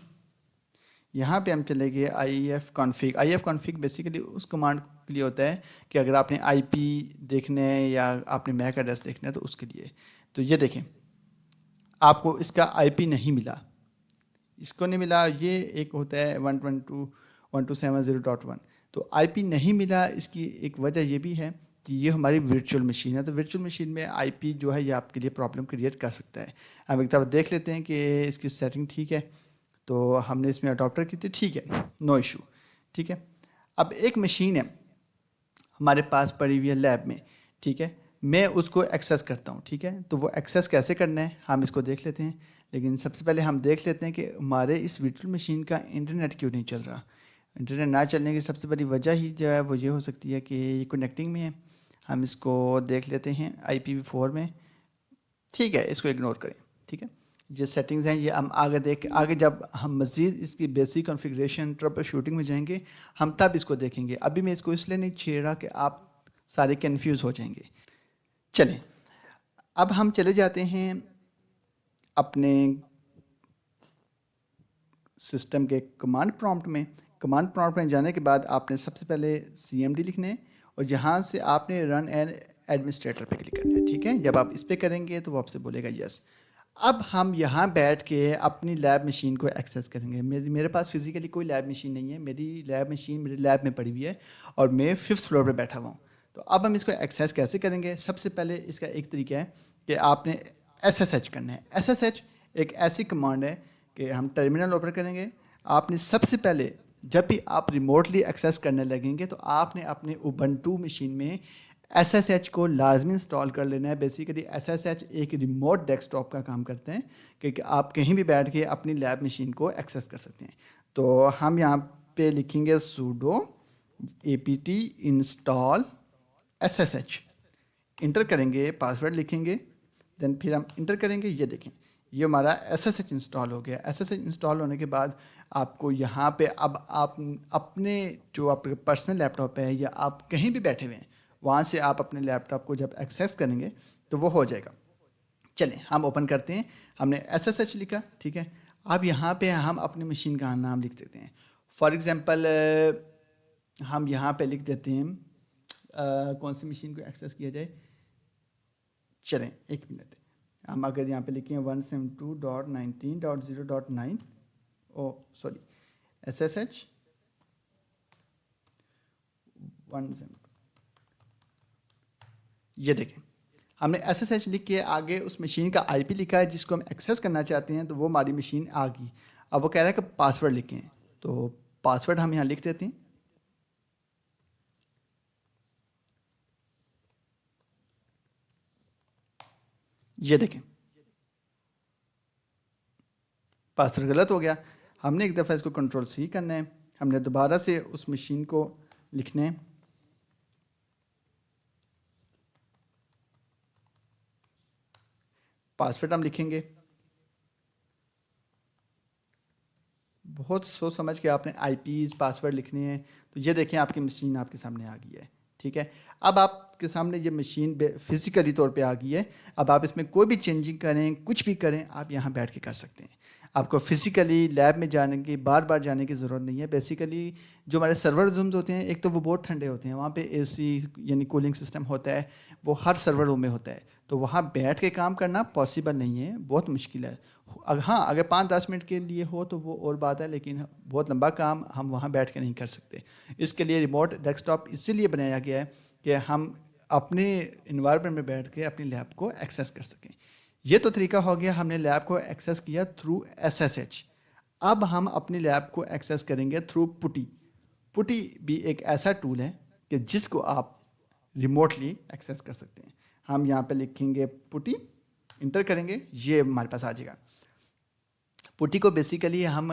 یہاں پہ ہم چلے گئے ifconfig. Ifconfig basically اس کمانڈ کے لیے ہوتا ہے کہ اگر آپ نے آئی پی دیکھنا ہے یا آپ نے میک ایڈریس دیکھنا ہے تو اس کے لیے. تو یہ دیکھیں آپ کو اس کا آئی پی نہیں ملا, اس کو نہیں ملا. یہ ایک ہوتا ہے 192.127.0.1. تو آئی پی نہیں ملا, اس کی ایک وجہ یہ بھی ہے کہ یہ ہماری ورچوئل مشین ہے. تو ورچوئل مشین میں آئی پی جو ہے یہ آپ کے لیے پرابلم کریٹ کر سکتا ہے. ہم ایک دفعہ دیکھ لیتے ہیں کہ اس کی سیٹنگ ٹھیک ہے. تو ہم نے اس میں اڈاپٹر کی تھی, ٹھیک ہے, نو ایشو. ٹھیک ہے, اب ایک مشین ہے ہمارے پاس پڑی ہوئی ہے لیب میں. ٹھیک ہے, میں اس کو ایکسیس کرتا ہوں. ٹھیک ہے, تو وہ ایکسیس کیسے کرنا ہے ہم اس کو دیکھ لیتے ہیں. لیکن سب سے پہلے ہم دیکھ لیتے ہیں کہ ہمارے اس ورچوئل مشین کا انٹرنیٹ کیوں نہیں چل رہا. انٹرنیٹ نہ چلنے کی سب سے بڑی وجہ ہی جو ہے وہ یہ ہو سکتی ہے کہ یہ کنیکٹنگ میں ہے. ہم اس کو دیکھ لیتے ہیں آئی پی وی 4 میں. ٹھیک ہے، اس کو اگنور کریں. ٹھیک ہے، یہ سیٹنگز ہیں، یہ ہم آگے جب ہم مزید اس کی بیسک کنفیگریشن ٹربل شوٹنگ میں جائیں گے ہم تب اس کو دیکھیں گے. ابھی میں اس کو اس لیے نہیں چھیڑ رہا کہ آپ سارے کنفیوز ہو جائیں گے. چلیں اب ہم چلے جاتے ہیں اپنے سسٹم کے کمانڈ پرومپٹ میں. کمانڈ پرومپٹ میں جانے کے بعد آپ نے سب سے پہلے CMD لکھنا ہے اور یہاں سے آپ نے رن اینڈ ایڈمنسٹریٹر پہ کلک کرنا ہے. ٹھیک ہے، جب آپ اس پہ کریں گے تو وہ آپ سے بولے گا یس. اب ہم یہاں بیٹھ کے اپنی لیب مشین کو ایکسیس کریں گے. میرے پاس فزیکلی کوئی لیب مشین نہیں ہے، میری لیب مشین میرے لیب میں پڑی ہوئی ہے اور میں 5th فلور پہ بیٹھا ہوا ہوں. تو اب ہم اس کو ایکسیس کیسے کریں گے؟ سب سے پہلے اس کا ایک طریقہ ہے کہ آپ نے SSH کرنا ہے. SSH ایک ایسی کمانڈ ہے کہ ہم ٹرمینل اوپن کریں گے. آپ نے سب سے پہلے جب بھی آپ ریموٹلی ایکسیس کرنے لگیں گے تو آپ نے اپنے اوبنٹو مشین میں SSH کو لازمی انسٹال کر لینا ہے. بیسیکلی SSH ایک ریموٹ ڈیسک ٹاپ کا کام کرتے ہیں کہ آپ کہیں بھی بیٹھ کے اپنی لیب مشین کو ایکسیس کر سکتے ہیں. تو ہم یہاں پہ لکھیں گے sudo apt install SSH. Enter کریں گے، پاسورڈ لکھیں گے، دین پھر ہم انٹر کریں گے. یہ دیکھیں یہ ہمارا SSH انسٹال ہو گیا. SSH انسٹال ہونے کے بعد آپ کو یہاں پہ اب آپ اپنے جو آپ کا پرسنل لیپ ٹاپ ہے یا آپ کہیں بھی بیٹھے ہوئے ہیں وہاں سے آپ اپنے لیپ ٹاپ کو جب ایکسیس کریں گے تو وہ ہو جائے گا. چلیں ہم اوپن کرتے ہیں. ہم نے SSH لکھا. ٹھیک ہے، اب یہاں پہ ہم اپنی مشین کا نام لکھ دیتے ہیں. فار ایگزامپل ہم یہاں پہ لکھ دیتے ہیں کون سی مشین کو ایکسیس کیا جائے. چلیں ایک منٹ، ہم اگر یہاں پہ لکھیں 172.19.0.9 او سوری SSH 172. یہ دیکھیں ہم نے SSH لکھ کے آگے اس مشین کا IP لکھا ہے جس کو ہم ایکسیس کرنا چاہتے ہیں. تو وہ ہماری مشین آ گئی. اب وہ کہہ رہا ہے کہ پاسورڈ لکھیں، تو پاسورڈ ہم یہاں لکھ دیتے ہیں. یہ دیکھیں پاسورڈ غلط ہو گیا. ہم نے ایک دفعہ اس کو Ctrl+C کرنا ہے. ہم نے دوبارہ سے اس مشین کو لکھنا ہے. پاسورڈ ہم لکھیں گے. بہت سوچ سمجھ کے آپ نے IPs پاسورڈ لکھنے ہیں. تو یہ دیکھیں آپ کی مشین آپ کے سامنے آ گئی ہے. ٹھیک ہے، اب آپ کے سامنے یہ مشین فزیکلی طور پہ آ گئی ہے. اب آپ اس میں کوئی بھی چینجنگ کریں، کچھ بھی کریں، آپ یہاں بیٹھ کے کر سکتے ہیں. آپ کو فزیکلی لیب میں جانے کی بار بار جانے کی ضرورت نہیں ہے. بیسیکلی جو ہمارے سرور رومز ہوتے ہیں ایک تو وہ بہت ٹھنڈے ہوتے ہیں، وہاں پہ AC یعنی کولنگ سسٹم ہوتا ہے، وہ ہر سرور روم میں ہوتا ہے. تو وہاں بیٹھ کے کام کرنا پاسبل نہیں ہے، بہت مشکل ہے. ہاں اگر 5-10 منٹ کے لیے ہو تو وہ اور بات ہے، لیکن بہت لمبا کام ہم وہاں بیٹھ کے نہیں کر سکتے. اس کے لیے ریموٹ ڈیسک ٹاپ اسی لیے بنایا گیا ہے کہ ہم اپنے انوائرمنٹ میں بیٹھ کے اپنی لیب کو ایکسیس کر سکیں. یہ تو طریقہ ہو گیا، ہم نے لیب کو ایکسیس کیا تھرو SSH. اب ہم اپنی لیب کو ایکسیس کریں گے تھرو پٹی. پٹی بھی ایک ایسا ٹول ہے کہ جس کو آپ ریموٹلی ایکسیس کر سکتے ہیں. ہم یہاں پہ لکھیں گے پٹی، انٹر کریں گے، یہ ہمارے پاس آ جائے گا. پٹی کو بیسیکلی ہم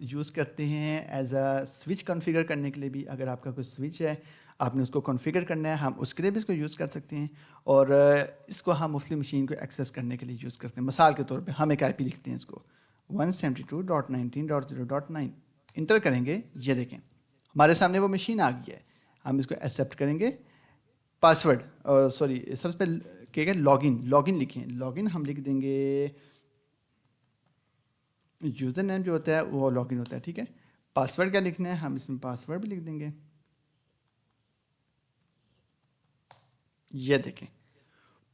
یوز کرتے ہیں ایز اے سوئچ کنفیگر کرنے کے لیے بھی. اگر آپ کا کوئی سوئچ ہے آپ نے اس کو کنفیگر کرنا ہے، ہم اس کے لیے بھی اس کو یوز کر سکتے ہیں. اور اس کو ہم مختلف مشین کو ایکسیس کرنے کے لیے یوز کرتے ہیں. مثال کے طور پہ ہم ایک IP لکھتے ہیں، اس کو 172.19.0.9 انٹر کریں گے. یہ دیکھیں ہمارے سامنے وہ مشین آ گئی ہے. ہم اس کو ایکسیپٹ کریں گے. پاسورڈ سوری سب سے پہلے کہ لاگ ان لکھیں. لاگ ان ہم لکھ دیں گے، یوزر نیم جو ہوتا ہے وہ لاگ ان ہوتا ہے. ٹھیک ہے، پاسورڈ کیا لکھنا ہے؟ ہم اس میں پاسورڈ بھی لکھ دیں گے. یہ دیکھیں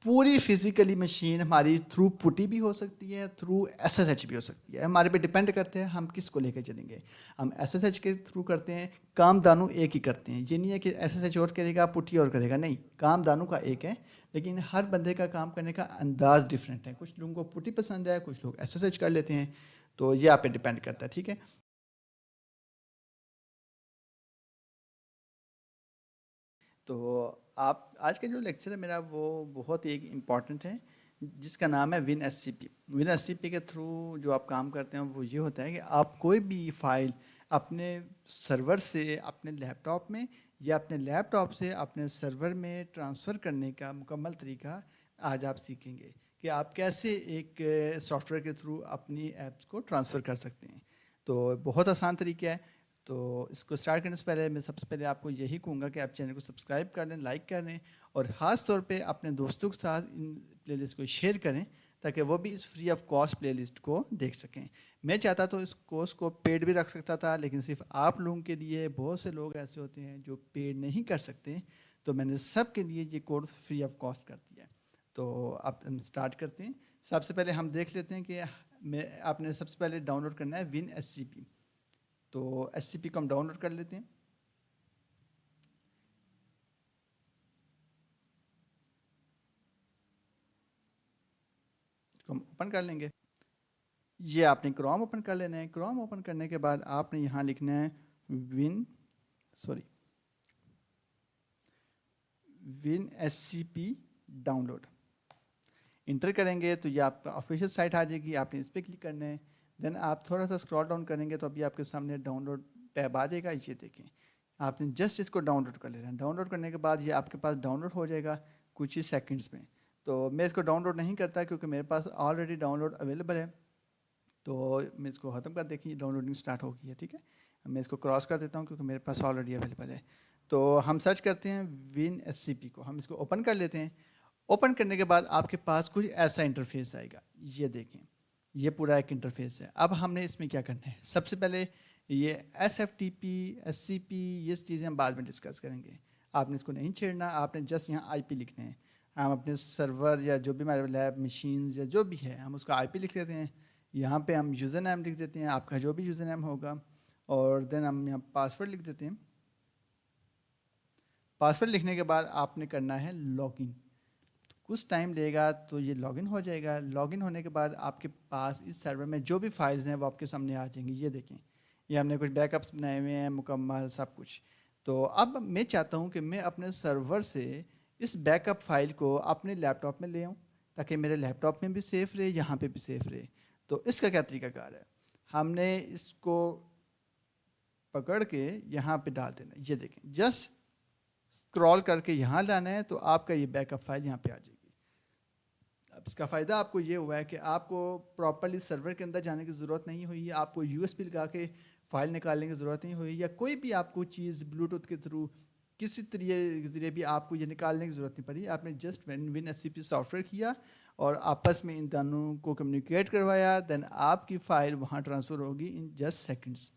پوری فزیکلی مشین ہماری تھرو پٹی بھی ہو سکتی ہے، تھرو SSH بھی ہو سکتی ہے. ہمارے پہ ڈپینڈ کرتے ہیں ہم کس کو لے کے چلیں گے. ہم SSH کے تھرو کرتے ہیں، کام دانوں ایک ہی کرتے ہیں. یہ نہیں ہے کہ SSH اور کرے گا پٹی اور کرے گا، نہیں، کام دانوں کا ایک ہے، لیکن ہر بندے کا کام کرنے کا انداز ڈفرینٹ ہے. کچھ لوگوں کو پٹی پسند ہے، کچھ لوگ SSH کر لیتے ہیں. تو یہ آپ پہ ڈپینڈ کرتا ہے. ٹھیک ہے، تو آپ آج کا جو لیکچر ہے میرا وہ بہت ہی امپورٹنٹ ہے، جس کا نام ہے WinSCP. WinSCP کے تھرو جو آپ کام کرتے ہیں وہ یہ ہوتا ہے کہ آپ کوئی بھی فائل اپنے سرور سے اپنے لیپ ٹاپ میں یا اپنے لیپ ٹاپ سے اپنے سرور میں ٹرانسفر کرنے کا مکمل طریقہ آج آپ سیکھیں گے کہ آپ کیسے ایک سافٹ ویئر کے تھرو اپنی ایپس کو ٹرانسفر کر سکتے ہیں. تو بہت آسان طریقہ ہے. تو اس کو اسٹارٹ کرنے سے پہلے میں سب سے پہلے آپ کو یہی کہوں گا کہ آپ چینل کو سبسکرائب کر لیں, لائک کر لیں, اور خاص طور پہ اپنے دوستوں کے ساتھ ان پلے لسٹ کو شیئر کریں تاکہ وہ بھی اس free of cost playlist کو دیکھ سکیں. میں چاہتا تو اس کورس کو پیڈ بھی رکھ سکتا تھا, لیکن صرف آپ لوگوں کے لیے, بہت سے لوگ ایسے ہوتے ہیں جو پیڈ نہیں کر سکتے, تو میں نے سب کے لیے یہ کورس فری آف کاسٹ کر دیا ہے. تو اب ہم اسٹارٹ کرتے ہیں. سب سے پہلے ہم دیکھ لیتے ہیں کہ آپ نے سب سے پہلے ڈاؤن لوڈ کرنا ہے ون ایس سی پی. تو ایس سی پی کو ہم ڈاؤن لوڈ کر لیتے ہیں. ہم اوپن کر لیں گے. یہ آپ نے کروم اوپن کر لینا ہے. کروم اوپن کرنے کے بعد آپ نے یہاں لکھنا ہے one S C P down load. Inter کریں گے تو یہ آپ کا آفیشیل سائٹ آ جائے گی, آپ نے اس پہ کلک کرنا ہے. دین آپ تھوڑا سا اسکرال ڈاؤن کریں گے تو ابھی آپ کے سامنے ڈاؤن لوڈ ٹیب آ جائے گا. یہ دیکھیں, آپ نے جسٹ اس کو ڈاؤن لوڈ کر لینا ہے. ڈاؤن لوڈ کرنے کے بعد یہ آپ کے پاس ڈاؤن لوڈ ہو جائے گا کچھ ہی سیکنڈس میں. تو میں اس کو ڈاؤن لوڈ نہیں کرتا کیونکہ میرے پاس آلریڈی ڈاؤن لوڈ اویلیبل ہے. تو میں اس کو ختم کر دیکھیں, ڈاؤن لوڈنگ اسٹارٹ ہو گئی ہے. ٹھیک ہے, میں اس کو کراس کر دیتا ہوں کیونکہ میرے پاس آلریڈی اویلیبل ہے. تو ہم سرچ کرتے ہیں ون ایس سی پی کو, ہم اس کو اوپن کر لیتے ہیں. اوپن کرنے کے بعد آپ کے پاس کچھ ایسا انٹرفیس آئے گا. یہ دیکھیں, یہ پورا ایک انٹرفیس ہے. اب ہم نے اس میں کیا کرنا ہے, سب سے پہلے یہ S F T P, S سی پی, یہ چیزیں ہم بعد میں ڈسکس کریں گے. آپ نے اس کو نہیں چھیڑنا, آپ نے جسٹ یہاں آئی پی لکھنا ہے. ہم اپنے سرور یا جو بھی ہمارے لیب مشینز یا جو بھی ہے, ہم اس کا آئی پی لکھ دیتے ہیں. یہاں پہ ہم یوزر نیم لکھ دیتے ہیں, آپ کا جو بھی یوزر نیم ہوگا, اور دین ہم یہاں پاسورڈ لکھ دیتے ہیں. پاسورڈ لکھنے کے بعد آپ نے کرنا ہے لاگ ان. کچھ ٹائم لے گا تو یہ لاگ ان ہو جائے گا. لاگ ان ہونے کے بعد آپ کے پاس اس سرور میں جو بھی فائلز ہیں وہ آپ کے سامنے آ جائیں گی. یہ دیکھیں, یہ ہم نے کچھ بیک اپس بنائے ہوئے ہیں مکمل سب کچھ. تو اب میں چاہتا ہوں کہ میں اپنے سرور سے اس بیک اپ فائل کو اپنے لیپ ٹاپ میں لے آؤں تاکہ میرے لیپ ٹاپ میں بھی سیف رہے, یہاں پہ بھی سیف رہے. تو اس کا کیا طریقہ کار ہے, ہم نے اس کو پکڑ کے یہاں پہ ڈال دینا. یہ دیکھیں, جسٹ اسکرول کر کے یہاں لانا ہے تو آپ کا یہ بیک اپ فائل یہاں پہ آ جائے گی. اب اس کا فائدہ آپ کو یہ ہوا ہے کہ آپ کو پراپرلی سرور کے اندر جانے کی ضرورت نہیں ہوئی ہے, آپ کو یو ایس پی لگا کے فائل نکالنے کی ضرورت نہیں ہوئی, یا کوئی بھی آپ کو چیز بلوٹوتھ کے تھرو کسی ذریعے بھی آپ کو یہ نکالنے کی ضرورت نہیں پڑی. آپ نے جسٹ ون ایس سی پی سافٹ ویئر کیا اور آپس میں ان دونوں کو کمیونیکیٹ کروایا, دین آپ کی فائل وہاں ٹرانسفر ہوگی ان جسٹ سیکنڈس.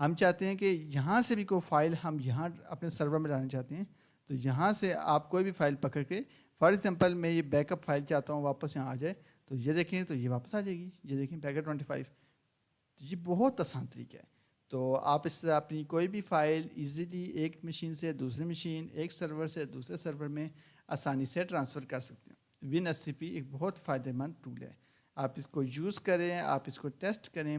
ہم چاہتے ہیں کہ یہاں سے بھی کوئی فائل ہم یہاں اپنے سرور میں لانا چاہتے ہیں, تو یہاں سے آپ کوئی بھی فائل پکڑ کے, فار ایگزامپل میں یہ بیک اپ فائل چاہتا ہوں واپس یہاں آ جائے, تو یہ دیکھیں تو یہ واپس آ جائے گی. یہ دیکھیں بیک اپ 25. تو یہ بہت آسان طریقہ ہے. تو آپ اس سے اپنی کوئی بھی فائل ایزیلی ایک مشین سے دوسری مشین, ایک سرور سے دوسرے سرور میں آسانی سے ٹرانسفر کر سکتے ہیں. ون ایس سی پی ایک بہت فائدہ مند ٹول ہے. آپ اس کو یوز کریں, آپ اس کو ٹیسٹ کریں,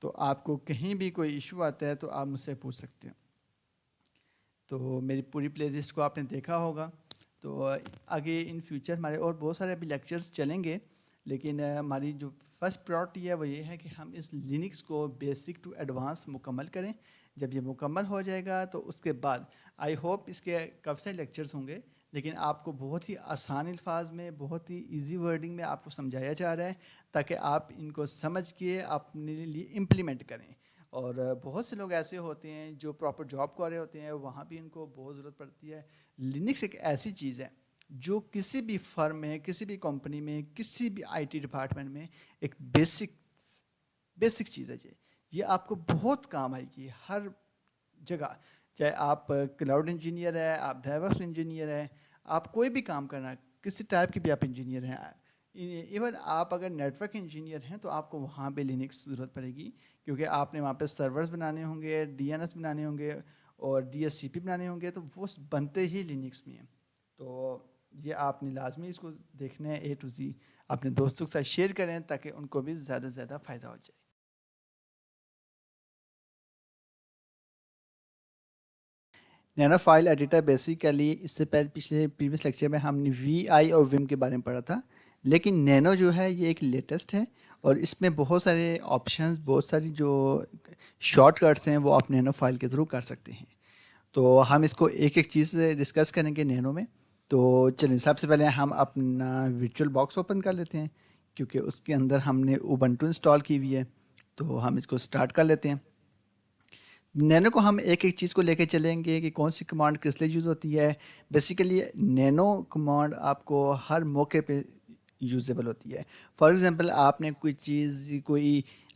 تو آپ کو کہیں بھی کوئی ایشو آتا ہے تو آپ مجھ سے پوچھ سکتے ہیں. تو میری پوری پلے لسٹ کو آپ نے دیکھا ہوگا. تو آگے ان فیوچر ہمارے اور بہت سارے ابھی لیکچرز چلیں گے, لیکن ہماری جو فرسٹ پرائورٹی ہے وہ یہ ہے کہ ہم اس لینکس کو بیسک ٹو ایڈوانس مکمل کریں. جب یہ مکمل ہو جائے گا تو اس کے بعد آئی ہوپ اس کے کب سے لیکچرز ہوں گے, لیکن آپ کو بہت ہی آسان الفاظ میں, بہت ہی ایزی ورڈنگ میں آپ کو سمجھایا جا رہا ہے تاکہ آپ ان کو سمجھ کے اپنے لیے امپلیمنٹ کریں. اور بہت سے لوگ ایسے ہوتے ہیں جو پراپر جاب کر رہے ہوتے ہیں, وہاں بھی ان کو بہت ضرورت پڑتی ہے. لینکس ایک ایسی چیز ہے جو کسی بھی فرم میں, کسی بھی کمپنی میں, کسی بھی آئی ٹی ڈپارٹمنٹ میں ایک بیسک چیز ہے. یہ آپ کو بہت کام آئے گی ہر جگہ, چاہے آپ کلاؤڈ انجینئر ہے, آپ ڈیوپس انجینئر ہے, آپ کوئی بھی کام کرنا, کسی ٹائپ کی بھی آپ انجینئر ہیں, ایون آپ اگر نیٹ ورک انجینئر ہیں تو آپ کو وہاں پہ لینکس ضرورت پڑے گی, کیونکہ آپ نے وہاں پہ سرورز بنانے ہوں گے, ڈی این ایس بنانے ہوں گے, اور ڈی ایس سی پی بنانے ہوں گے, تو وہ بنتے ہی لینکس میں ہیں. تو یہ آپ نے لازمی اس کو دیکھنا ہے اے ٹو زی, اپنے دوستوں کے ساتھ شیئر کریں تاکہ ان کو بھی زیادہ سے زیادہ فائدہ ہو جائے. نینو فائل ایڈیٹر بیسیکلی اس سے پہلے پچھلے پریویس لیکچر میں ہم نے وی آئی اور وم کے بارے میں پڑھا تھا, لیکن نینو جو ہے یہ ایک لیٹسٹ ہے اور اس میں بہت سارے آپشنز, بہت ساری جو شارٹ کٹس ہیں وہ آپ نینو فائل کے تھرو کر سکتے ہیں. تو ہم اس کو ایک ایک چیز ڈسکس کریں گے نینو میں. تو چلیں سب سے پہلے ہم اپنا ورچوئل باکس اوپن کر لیتے ہیں، کیونکہ اس کے اندر ہم نے اوبنٹو انسٹال کی ہوئی ہے، تو ہم اس کو سٹارٹ کر لیتے ہیں۔ نینو کو ہم ایک ایک چیز کو لے کے چلیں گے کہ کون سی کمانڈ کس لیے یوز ہوتی ہے۔ بیسیکلی نینو کمانڈ آپ کو ہر موقع پہ یوزیبل ہوتی ہے۔ فار ایگزامپل آپ نے کوئی چیز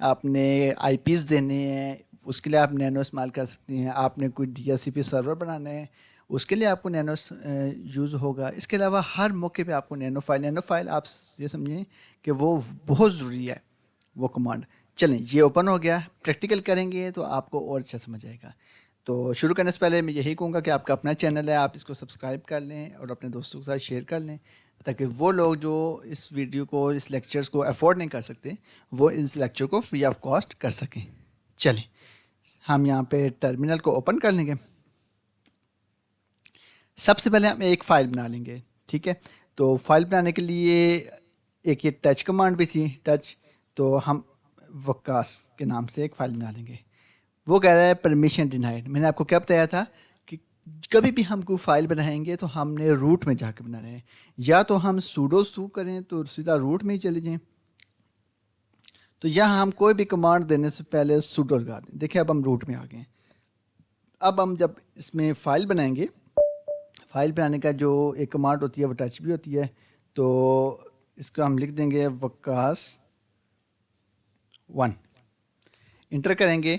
آپ نے آئی پیز دینے ہیں، اس کے لیے آپ نینو استعمال کر سکتے ہیں۔ آپ نے کوئی ڈی ایس سی پی سرور بنانا ہے، اس کے لیے آپ کو نینو یوز ہوگا۔ اس کے علاوہ ہر موقع پہ آپ کو نینو فائل آپ یہ سمجھیں کہ وہ بہت ضروری ہے وہ کمانڈ۔ چلیں یہ اوپن ہو گیا، پریکٹیکل کریں گے تو آپ کو اور اچھا سمجھ آئے گا۔ تو شروع کرنے سے پہلے میں یہی کہوں گا کہ آپ کا اپنا چینل ہے، آپ اس کو سبسکرائب کر لیں اور اپنے دوستوں کے ساتھ شیئر کر لیں، تاکہ وہ لوگ جو اس ویڈیو کو، اس لیکچرز کو افورڈ نہیں کر سکتے، وہ اس لیکچر کو فری آف کاسٹ کر سکیں۔ چلیں ہم یہاں پہ ٹرمینل کو اوپن کر لیں گے۔ سب سے پہلے ہم ایک فائل بنا لیں گے، ٹھیک ہے؟ تو فائل بنانے کے لیے ایک یہ ٹچ کمانڈ بھی تھی، ٹچ، تو ہم وکاس کے نام سے ایک فائل بنا لیں گے۔ وہ کہہ رہا ہے پرمیشن ڈینائڈ۔ میں نے آپ کو کیا بتایا تھا کہ کبھی بھی ہم کوئی فائل بنائیں گے تو ہم نے روٹ میں جا کے بنانا ہے، یا تو ہم سوڈو سو کریں تو سیدھا روٹ میں ہی چلے جائیں، تو یہاں ہم کوئی بھی کمانڈ دینے سے پہلے سوڈو لگا دیں۔ دیکھیں اب ہم روٹ میں آ گئے ہیں۔ اب ہم جب اس میں فائل بنائیں گے، فائل بنانے کا جو ایک کمانڈ ہوتی ہے وہ ٹچ بھی ہوتی ہے، تو اس کو ہم لکھ دیں گے وکاس 1، انٹر کریں گے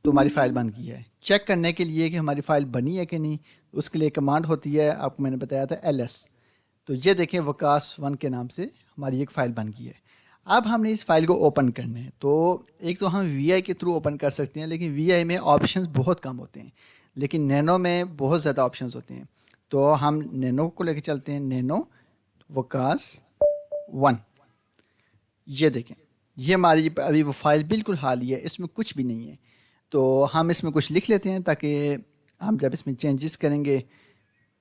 تو ہماری فائل بن گئی ہے۔ چیک کرنے کے لیے کہ ہماری فائل بنی ہے کہ نہیں، اس کے لیے کمانڈ ہوتی ہے، آپ کو میں نے بتایا تھا LS۔ تو یہ دیکھیں وکاس 1 کے نام سے ہماری ایک فائل بن گئی ہے۔ اب ہم نے اس فائل کو اوپن کرنا ہے، تو ایک تو ہم VI کے تھرو اوپن کر سکتے ہیں، لیکن VI میں آپشنز بہت کم ہوتے ہیں، لیکن نینو میں بہت زیادہ آپشنز ہوتے ہیں۔ تو ہم نینو کو لے کے چلتے ہیں، نینو وکاس 1۔ یہ دیکھیں یہ ہماری ابھی وہ فائل بالکل خالی ہے، اس میں کچھ بھی نہیں ہے۔ تو ہم اس میں کچھ لکھ لیتے ہیں تاکہ ہم جب اس میں چینجز کریں گے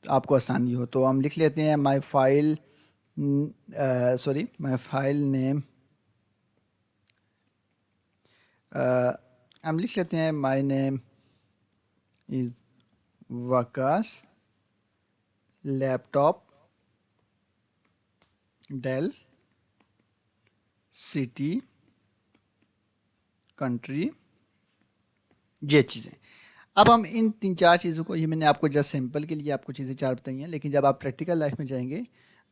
تو آپ کو آسانی ہو۔ تو ہم لکھ لیتے ہیں مائی فائل نیم، ہم لکھ لیتے ہیں my name is Vikas leap top deal city country, یہ چیزیں۔ اب ہم ان 3-4 چیزوں کو، یہ میں نے آپ کو جسٹ سمپل کے لیے آپ کو چیزیں 4 بتائی ہیں، لیکن جب آپ پریکٹیکل لائف میں جائیں گے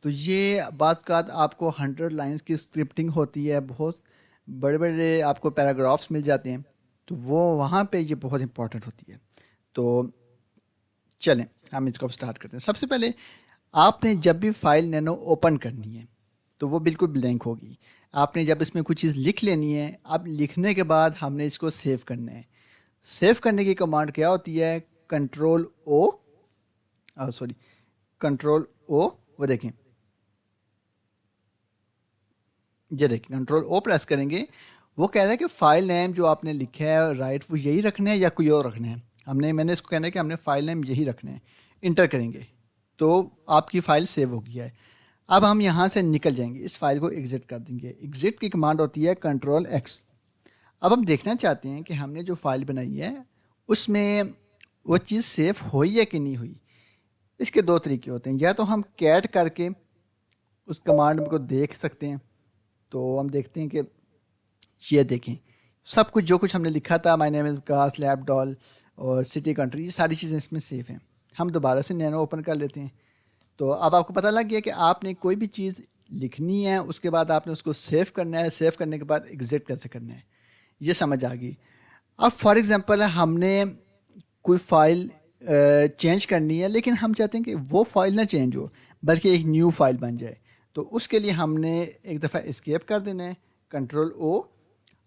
تو یہ بعض اوقات آپ کو 100 لائنس کی اسکرپٹنگ ہوتی ہے، بہت بڑے بڑے آپ کو پیراگرافس مل جاتے ہیں، تو وہ وہاں پہ یہ بہت امپورٹنٹ ہوتی ہے۔ تو چلیں ہم اس کو اب اسٹارٹ کرتے ہیں۔ سب سے پہلے آپ نے جب بھی فائل نینو اوپن کرنی ہے تو وہ بالکل بلینک ہوگی۔ آپ نے جب اس میں کچھ چیز لکھ لینی ہے، اب لکھنے کے بعد ہم نے اس کو سیو کرنا ہے۔ سیو کرنے کی کمانڈ کیا ہوتی ہے؟ کنٹرول او، وہ دیکھیں، یہ دیکھیں کنٹرول او پریس کریں گے، وہ کہہ رہا ہے کہ فائل نیم جو آپ نے لکھا ہے رائٹ وہ یہی رکھنا ہے یا کوئی اور رکھنا ہے۔ میں نے اس کو کہنا ہے کہ ہم نے فائل نیم یہی رکھنا ہے، انٹر کریں گے تو آپ کی فائل سیو ہو گیا ہے۔ اب ہم یہاں سے نکل جائیں گے، اس فائل کو ایگزٹ کر دیں گے۔ ایگزٹ کی کمانڈ ہوتی ہے کنٹرول ایکس۔ اب ہم دیکھنا چاہتے ہیں کہ ہم نے جو فائل بنائی ہے اس میں وہ چیز سیو ہوئی ہے کہ نہیں ہوئی۔ اس کے 2 طریقے ہوتے ہیں، یا تو ہم کیٹ کر کے اس کمانڈ کو دیکھ سکتے ہیں، تو ہم دیکھتے ہیں کہ یہ دیکھیں سب کچھ جو کچھ ہم نے لکھا تھا، مائی نیم از وکاس لیپ ڈال اور سٹی کنٹری، یہ ساری چیزیں اس میں سیو ہیں۔ ہم دوبارہ سے نینو اوپن کر لیتے ہیں، تو اب آپ کو پتہ لگ گیا کہ آپ نے کوئی بھی چیز لکھنی ہے، اس کے بعد آپ نے اس کو سیو کرنا ہے، سیو کرنے کے بعد ایگزٹ کیسے کرنا ہے، یہ سمجھ آ گئی۔ اب فار ایگزامپل ہم نے کوئی فائل چینج کرنی ہے، لیکن ہم چاہتے ہیں کہ وہ فائل نہ چینج ہو بلکہ ایک نیو فائل بن جائے، تو اس کے لیے ہم نے ایک دفعہ اسکیپ کر دینا ہے، کنٹرول او۔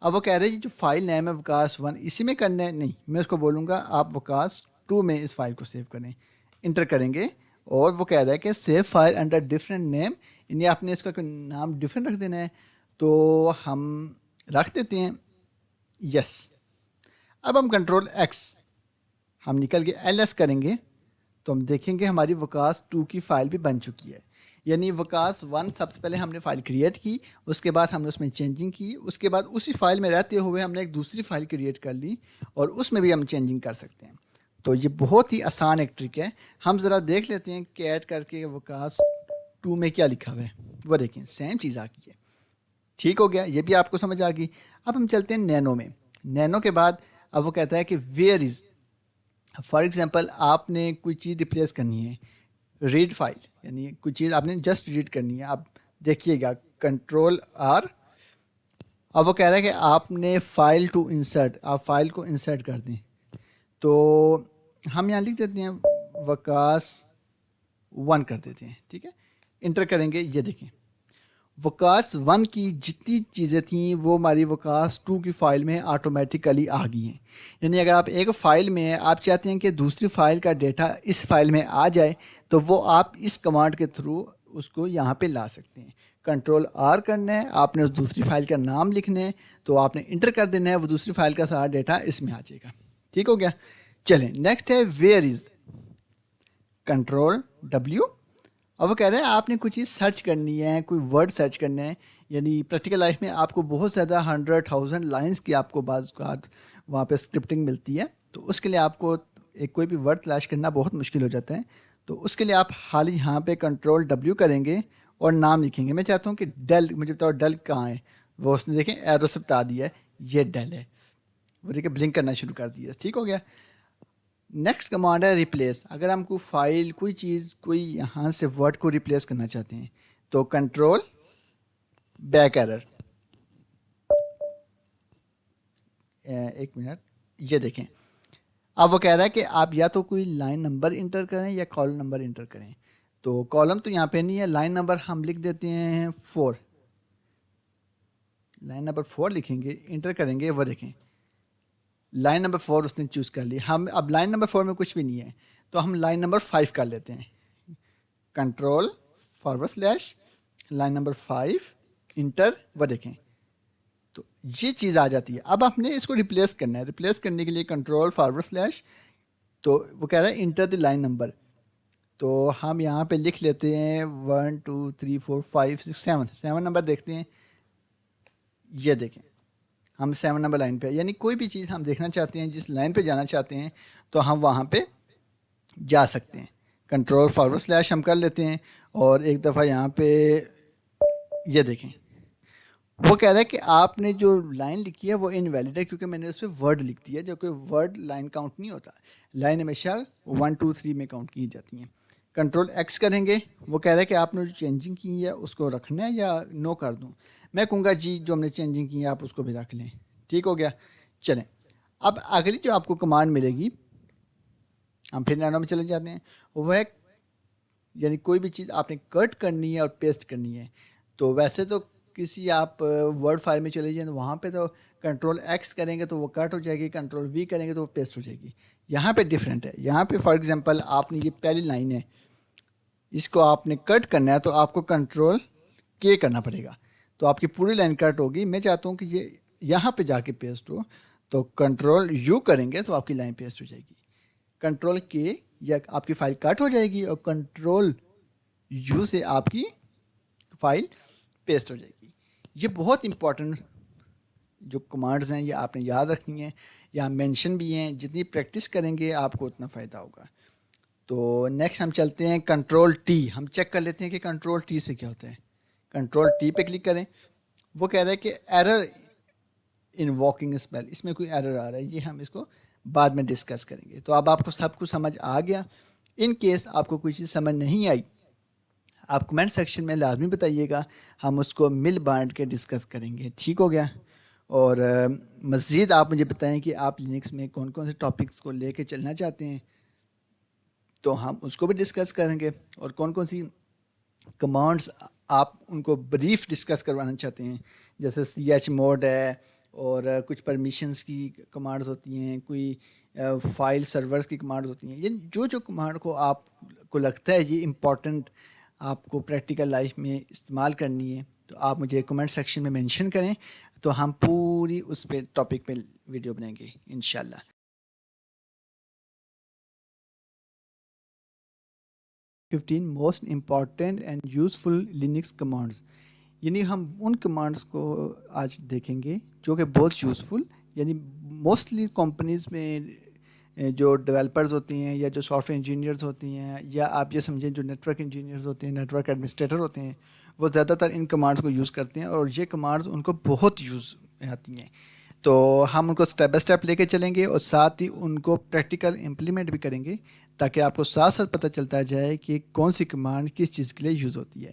اب وہ کہہ رہے ہیں جو فائل نیم ہے وکاس 1 اسی میں کرنا ہے، نہیں، میں اس کو بولوں گا آپ وکاس 2 میں اس فائل کو سیو کریں، انٹر کریں گے، اور وہ کہہ رہا ہے کہ سیو فائل انڈر ڈفرینٹ نیم، یعنی آپ نے اس کا کوئی نام ڈفرینٹ رکھ دینا ہے، تو ہم رکھ دیتے ہیں یس۔ اب ہم کنٹرول ایکس، ہم نکل کے LS کریں گے تو ہم دیکھیں گے ہماری وکاس 2 کی فائل بھی بن چکی ہے۔ یعنی وکاس 1 سب سے پہلے ہم نے فائل کریٹ کی، اس کے بعد ہم نے اس میں چینجنگ کی، اس کے بعد اسی فائل میں رہتے ہوئے ہم نے ایک دوسری فائل کریٹ کر لی اور اس میں بھی ہم چینجنگ کر سکتے ہیں۔ تو یہ بہت ہی آسان ایک ٹرک ہے. ہم ذرا دیکھ لیتے ہیں کیٹ کر کے وکاس 2 میں کیا لکھا ہوا ہے. وہ دیکھیں سیم چیز آ گئی ہے. ٹھیک ہو گیا, یہ بھی آپ کو سمجھ آ گئی. اب ہم چلتے ہیں نینو میں. نینو کے بعد اب وہ کہتا ہے کہ ویئر از, فار ایگزامپل آپ نے کوئی چیز ریپلیس کرنی ہے, ریڈ فائل, یعنی کوئی چیز آپ نے جسٹ ریڈ کرنی ہے. آپ دیکھیے گا کنٹرول آر. اب وہ کہہ رہا ہے کہ آپ نے فائل ٹو انسرٹ, آپ فائل کو انسرٹ کر دیں. تو ہم یہاں لکھ دیتے ہیں وکاس 1 کر دیتے ہیں. ٹھیک ہے, انٹر کریں گے. یہ دیکھیں وکاس 1 کی جتنی چیزیں تھیں وہ ہماری وکاس 2 کی فائل میں آٹومیٹیکلی آ گئی ہیں. یعنی اگر آپ ایک فائل میں ہیں, آپ چاہتے ہیں کہ دوسری فائل کا ڈیٹا اس فائل میں آ جائے, تو وہ آپ اس کمانڈ کے تھرو اس کو یہاں پہ لا سکتے ہیں. کنٹرول آر کرنا ہے, آپ نے اس دوسری فائل کا نام لکھنا ہے, تو آپ نے انٹر کر دینا ہے, وہ دوسری فائل کا سارا ڈیٹا اس میں آ جائے گا. ٹھیک ہو گیا. چلیں نیکسٹ ہے ویئر از, کنٹرول ڈبلیو. اب وہ کہہ رہے ہیں آپ نے کوئی چیز سرچ کرنی ہے, کوئی ورڈ سرچ کرنا ہے. یعنی پریکٹیکل لائف میں آپ کو بہت زیادہ 100,000 لائنس کی آپ کو بعض اوقات وہاں پہ اسکرپٹنگ ملتی ہے. تو اس کے لیے آپ کو ایک کوئی بھی ورڈ تلاش کرنا بہت مشکل ہو جاتا ہے. تو اس کے لیے آپ حال یہاں پہ کنٹرول ڈبلیو کریں گے اور نام لکھیں گے. میں چاہتا ہوں کہ ڈیل, مجھے بتاؤ ڈیل کہاں ہے. وہ اس نے دیکھیں ایرو سے بتا دیا ہے یہ ڈیل ہے. وہ دیکھیں بلنک کرنا شروع کر دیا. ٹھیک ہو گیا. نیکسٹ کمانڈ ہے ریپلیس. اگر ہم کوئی فائل, کوئی چیز, کوئی یہاں سے ورڈ کو ریپلیس کرنا چاہتے ہیں تو کنٹرول بیک ایرر. ایک منٹ, یہ دیکھیں اب وہ کہہ رہا ہے کہ آپ یا تو کوئی لائن نمبر انٹر کریں یا کالم نمبر انٹر کریں. تو کالم تو یہاں پہ نہیں ہے, لائن نمبر ہم لکھ دیتے ہیں 4. لائن نمبر 4 لکھیں گے, انٹر کریں گے. وہ دیکھیں لائن نمبر 4 اس نے چوز کر لی. ہم اب لائن نمبر 4 میں کچھ بھی نہیں ہے, تو ہم لائن نمبر 5 کر لیتے ہیں. Control forward slash line number 5 enter. وہ دیکھیں تو یہ چیز آ جاتی ہے. اب آپ نے اس کو ریپلیس کرنا ہے. ریپلیس کرنے کے لیے کنٹرول فارورڈ سلیش, تو وہ کہہ رہا ہے انٹر دی لائن نمبر. تو ہم یہاں پہ لکھ لیتے ہیں 1 2 3 4 5 6 7 نمبر دیکھتے ہیں. یہ دیکھیں ہم 7 نمبر لائن پہ, یعنی کوئی بھی چیز ہم دیکھنا چاہتے ہیں, جس لائن پہ جانا چاہتے ہیں, تو ہم وہاں پہ جا سکتے ہیں. کنٹرول فارورڈ سلیش ہم کر لیتے ہیں, اور ایک دفعہ یہاں پہ یہ دیکھیں وہ کہہ رہا ہے کہ آپ نے جو لائن لکھی ہے وہ انویلڈ ہے, کیونکہ میں نے اس پہ ورڈ لکھ دیا, جو کہ ورڈ لائن کاؤنٹ نہیں ہوتا. لائن ہمیشہ 1 2 3 میں کاؤنٹ کی جاتی ہیں. کنٹرول ایکس کریں گے. وہ کہہ رہا ہے کہ آپ نے جو چینجنگ کی ہے اس کو رکھنا ہے یا نو کر دوں. میں کہوں گا جی جو ہم نے چینجنگ کی ہے آپ اس کو بھی رکھ لیں. ٹھیک ہو گیا. چلیں اب اگلی جو آپ کو کمانڈ ملے گی, ہم پھر نینو میں چلے جاتے ہیں. وہ ہے یعنی کوئی بھی چیز آپ نے کٹ کرنی ہے اور پیسٹ کرنی ہے. تو ویسے تو کسی آپ ورڈ فائل میں چلے جائیں تو وہاں پہ تو کنٹرول ایکس کریں گے تو وہ کٹ ہو جائے گی, کنٹرول وی کریں گے تو وہ پیسٹ ہو جائے گی. یہاں پہ ڈفرینٹ ہے. یہاں پہ فار ایگزامپل آپ نے یہ پہلی لائن ہے, اس کو آپ نے کٹ کرنا ہے تو آپ کو کنٹرول کے کرنا پڑے گا, تو آپ کی پوری لائن کٹ ہوگی. میں چاہتا ہوں کہ یہ یہاں پہ جا کے پیسٹ ہو, تو کنٹرول یو کریں گے تو آپ کی لائن پیسٹ ہو جائے گی. کنٹرول کے یا آپ کی فائل کٹ ہو جائے گی, اور کنٹرول یو سے آپ کی فائل پیسٹ ہو جائے گی. یہ بہت امپورٹنٹ جو کمانڈز ہیں یہ آپ نے یاد رکھنی ہیں, یا مینشن بھی ہیں. جتنی پریکٹس کریں گے آپ کو اتنا فائدہ ہوگا. تو نیکسٹ ہم چلتے ہیں کنٹرول ٹی. ہم چیک کر لیتے ہیں کہ کنٹرول ٹی سے کیا ہوتا ہے. کنٹرول ٹی پہ کلک کریں. وہ کہہ رہا ہے کہ ایرر ان واکنگ اسپیل, اس میں کوئی ایرر آ رہا ہے, یہ ہم اس کو بعد میں ڈسکس کریں گے. تو اب آپ کو سب کچھ سمجھ آ گیا. ان کیس آپ کو کوئی چیز سمجھ نہیں آئی, آپ کمنٹ سیکشن میں لازمی بتائیے گا, ہم اس کو مل بانٹ کے ڈسکس کریں گے. ٹھیک ہو گیا. اور مزید آپ مجھے بتائیں کہ آپ لینکس میں کون کون سے ٹاپکس کو لے کے چلنا چاہتے ہیں, تو ہم اس کو بھی ڈسکس کریں گے. اور کون کون سی کمانڈس آپ ان کو بریف ڈسکس کروانا چاہتے ہیں, جیسے سی ایچ موڈ ہے, اور کچھ پرمیشنس کی کمانڈز ہوتی ہیں, کوئی فائل سرورز کی کمانڈز ہوتی ہیں. یہ جو کمانڈ کو آپ کو لگتا ہے یہ امپورٹنٹ آپ کو پریکٹیکل لائف میں استعمال کرنی ہے, تو آپ مجھے کمنٹ سیکشن میں مینشن کریں, تو ہم پوری اس پہ ٹاپک پہ ویڈیو بنائیں گے انشاءاللہ. 15 most important and useful Linux commands. یعنی ہم ان کمانڈس کو آج دیکھیں گے جو کہ بہت یوزفل, یعنی موسٹلی کمپنیز میں جو ڈیولپرز ہوتی ہیں یا جو سافٹ ویئر انجینئرز ہوتی ہیں یا آپ یہ سمجھیں جو نیٹ ورک انجینئرز ہوتے ہیں، نیٹ ورک ایڈمنسٹریٹر ہوتے ہیں، وہ زیادہ تر ان کمانڈز کو یوز کرتے ہیں اور یہ کمانڈز ان کو بہت یوز آتی ہیں. تو ہم ان کو اسٹیپ بائی اسٹیپ لے کے چلیں گے اور ساتھ ہی ان کو پریکٹیکل امپلیمنٹ بھی کریں گے تاکہ آپ کو ساتھ ساتھ پتہ چلتا جائے کہ کون سی کمانڈ کس چیز کے لیے یوز ہوتی ہے.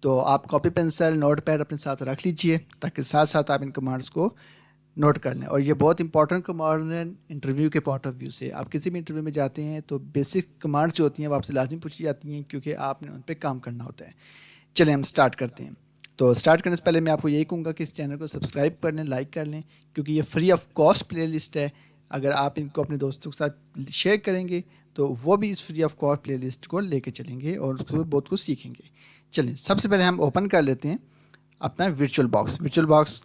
تو آپ کاپی پینسل نوٹ پیڈ اپنے ساتھ رکھ لیجئے تاکہ ساتھ ساتھ آپ ان کمانڈس کو نوٹ کر لیں. اور یہ بہت امپورٹنٹ کمانڈ ہیں انٹرویو کے پوائنٹ آف ویو سے. آپ کسی بھی انٹرویو میں جاتے ہیں تو بیسک کمانڈس جو ہوتی ہیں وہ آپ سے لازمی پوچھی جاتی ہیں کیونکہ آپ نے ان پہ کام کرنا ہوتا ہے. چلیں ہم سٹارٹ کرتے ہیں. تو سٹارٹ کرنے سے پہلے میں آپ کو یہی کہوں گا کہ اس چینل کو سبسکرائب کر لیں، لائک کر لیں، کیونکہ یہ free of cost play list ہے. اگر آپ ان کو اپنے دوستوں کے ساتھ شیئر کریں گے تو وہ بھی اس free of cost playlist کو لے کے چلیں گے اور اس کو بہت کچھ سیکھیں گے. چلیں سب سے پہلے ہم اوپن کر لیتے ہیں اپنا ورچوئل باکس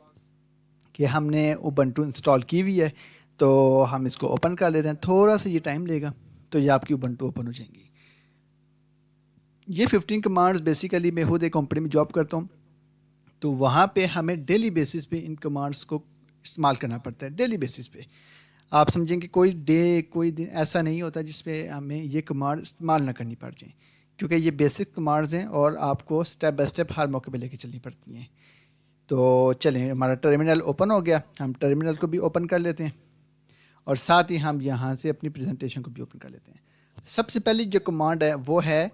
کہ ہم نے اوبنٹو انسٹال کی ہوئی ہے تو ہم اس کو اوپن کر لیتے ہیں. تھوڑا سا یہ ٹائم لے گا تو یہ آپ کی اوبنٹو اوپن ہو جائیں گی. یہ 15 کمانڈز بیسیکلی میں خود ایک کمپنی میں جاب کرتا ہوں تو وہاں پہ ہمیں ڈیلی بیسس پہ ان کمانڈس کو استعمال کرنا پڑتا ہے. ڈیلی بیسس پہ آپ سمجھیں کہ کوئی دن ایسا نہیں ہوتا جس پہ ہمیں یہ کمانڈ استعمال نہ کرنی پڑ جائیں کیونکہ یہ بیسک کمانڈز ہیں اور آپ کو سٹیپ بائی سٹیپ ہر موقع پہ لے کے چلنی پڑتی ہیں. تو چلیں ہمارا ٹرمینل اوپن ہو گیا. ہم ٹرمینل کو بھی اوپن کر لیتے ہیں اور ساتھ ہی ہم یہاں سے اپنی پریزنٹیشن کو بھی اوپن کر لیتے ہیں. سب سے پہلی جو کمانڈ ہے وہ ہے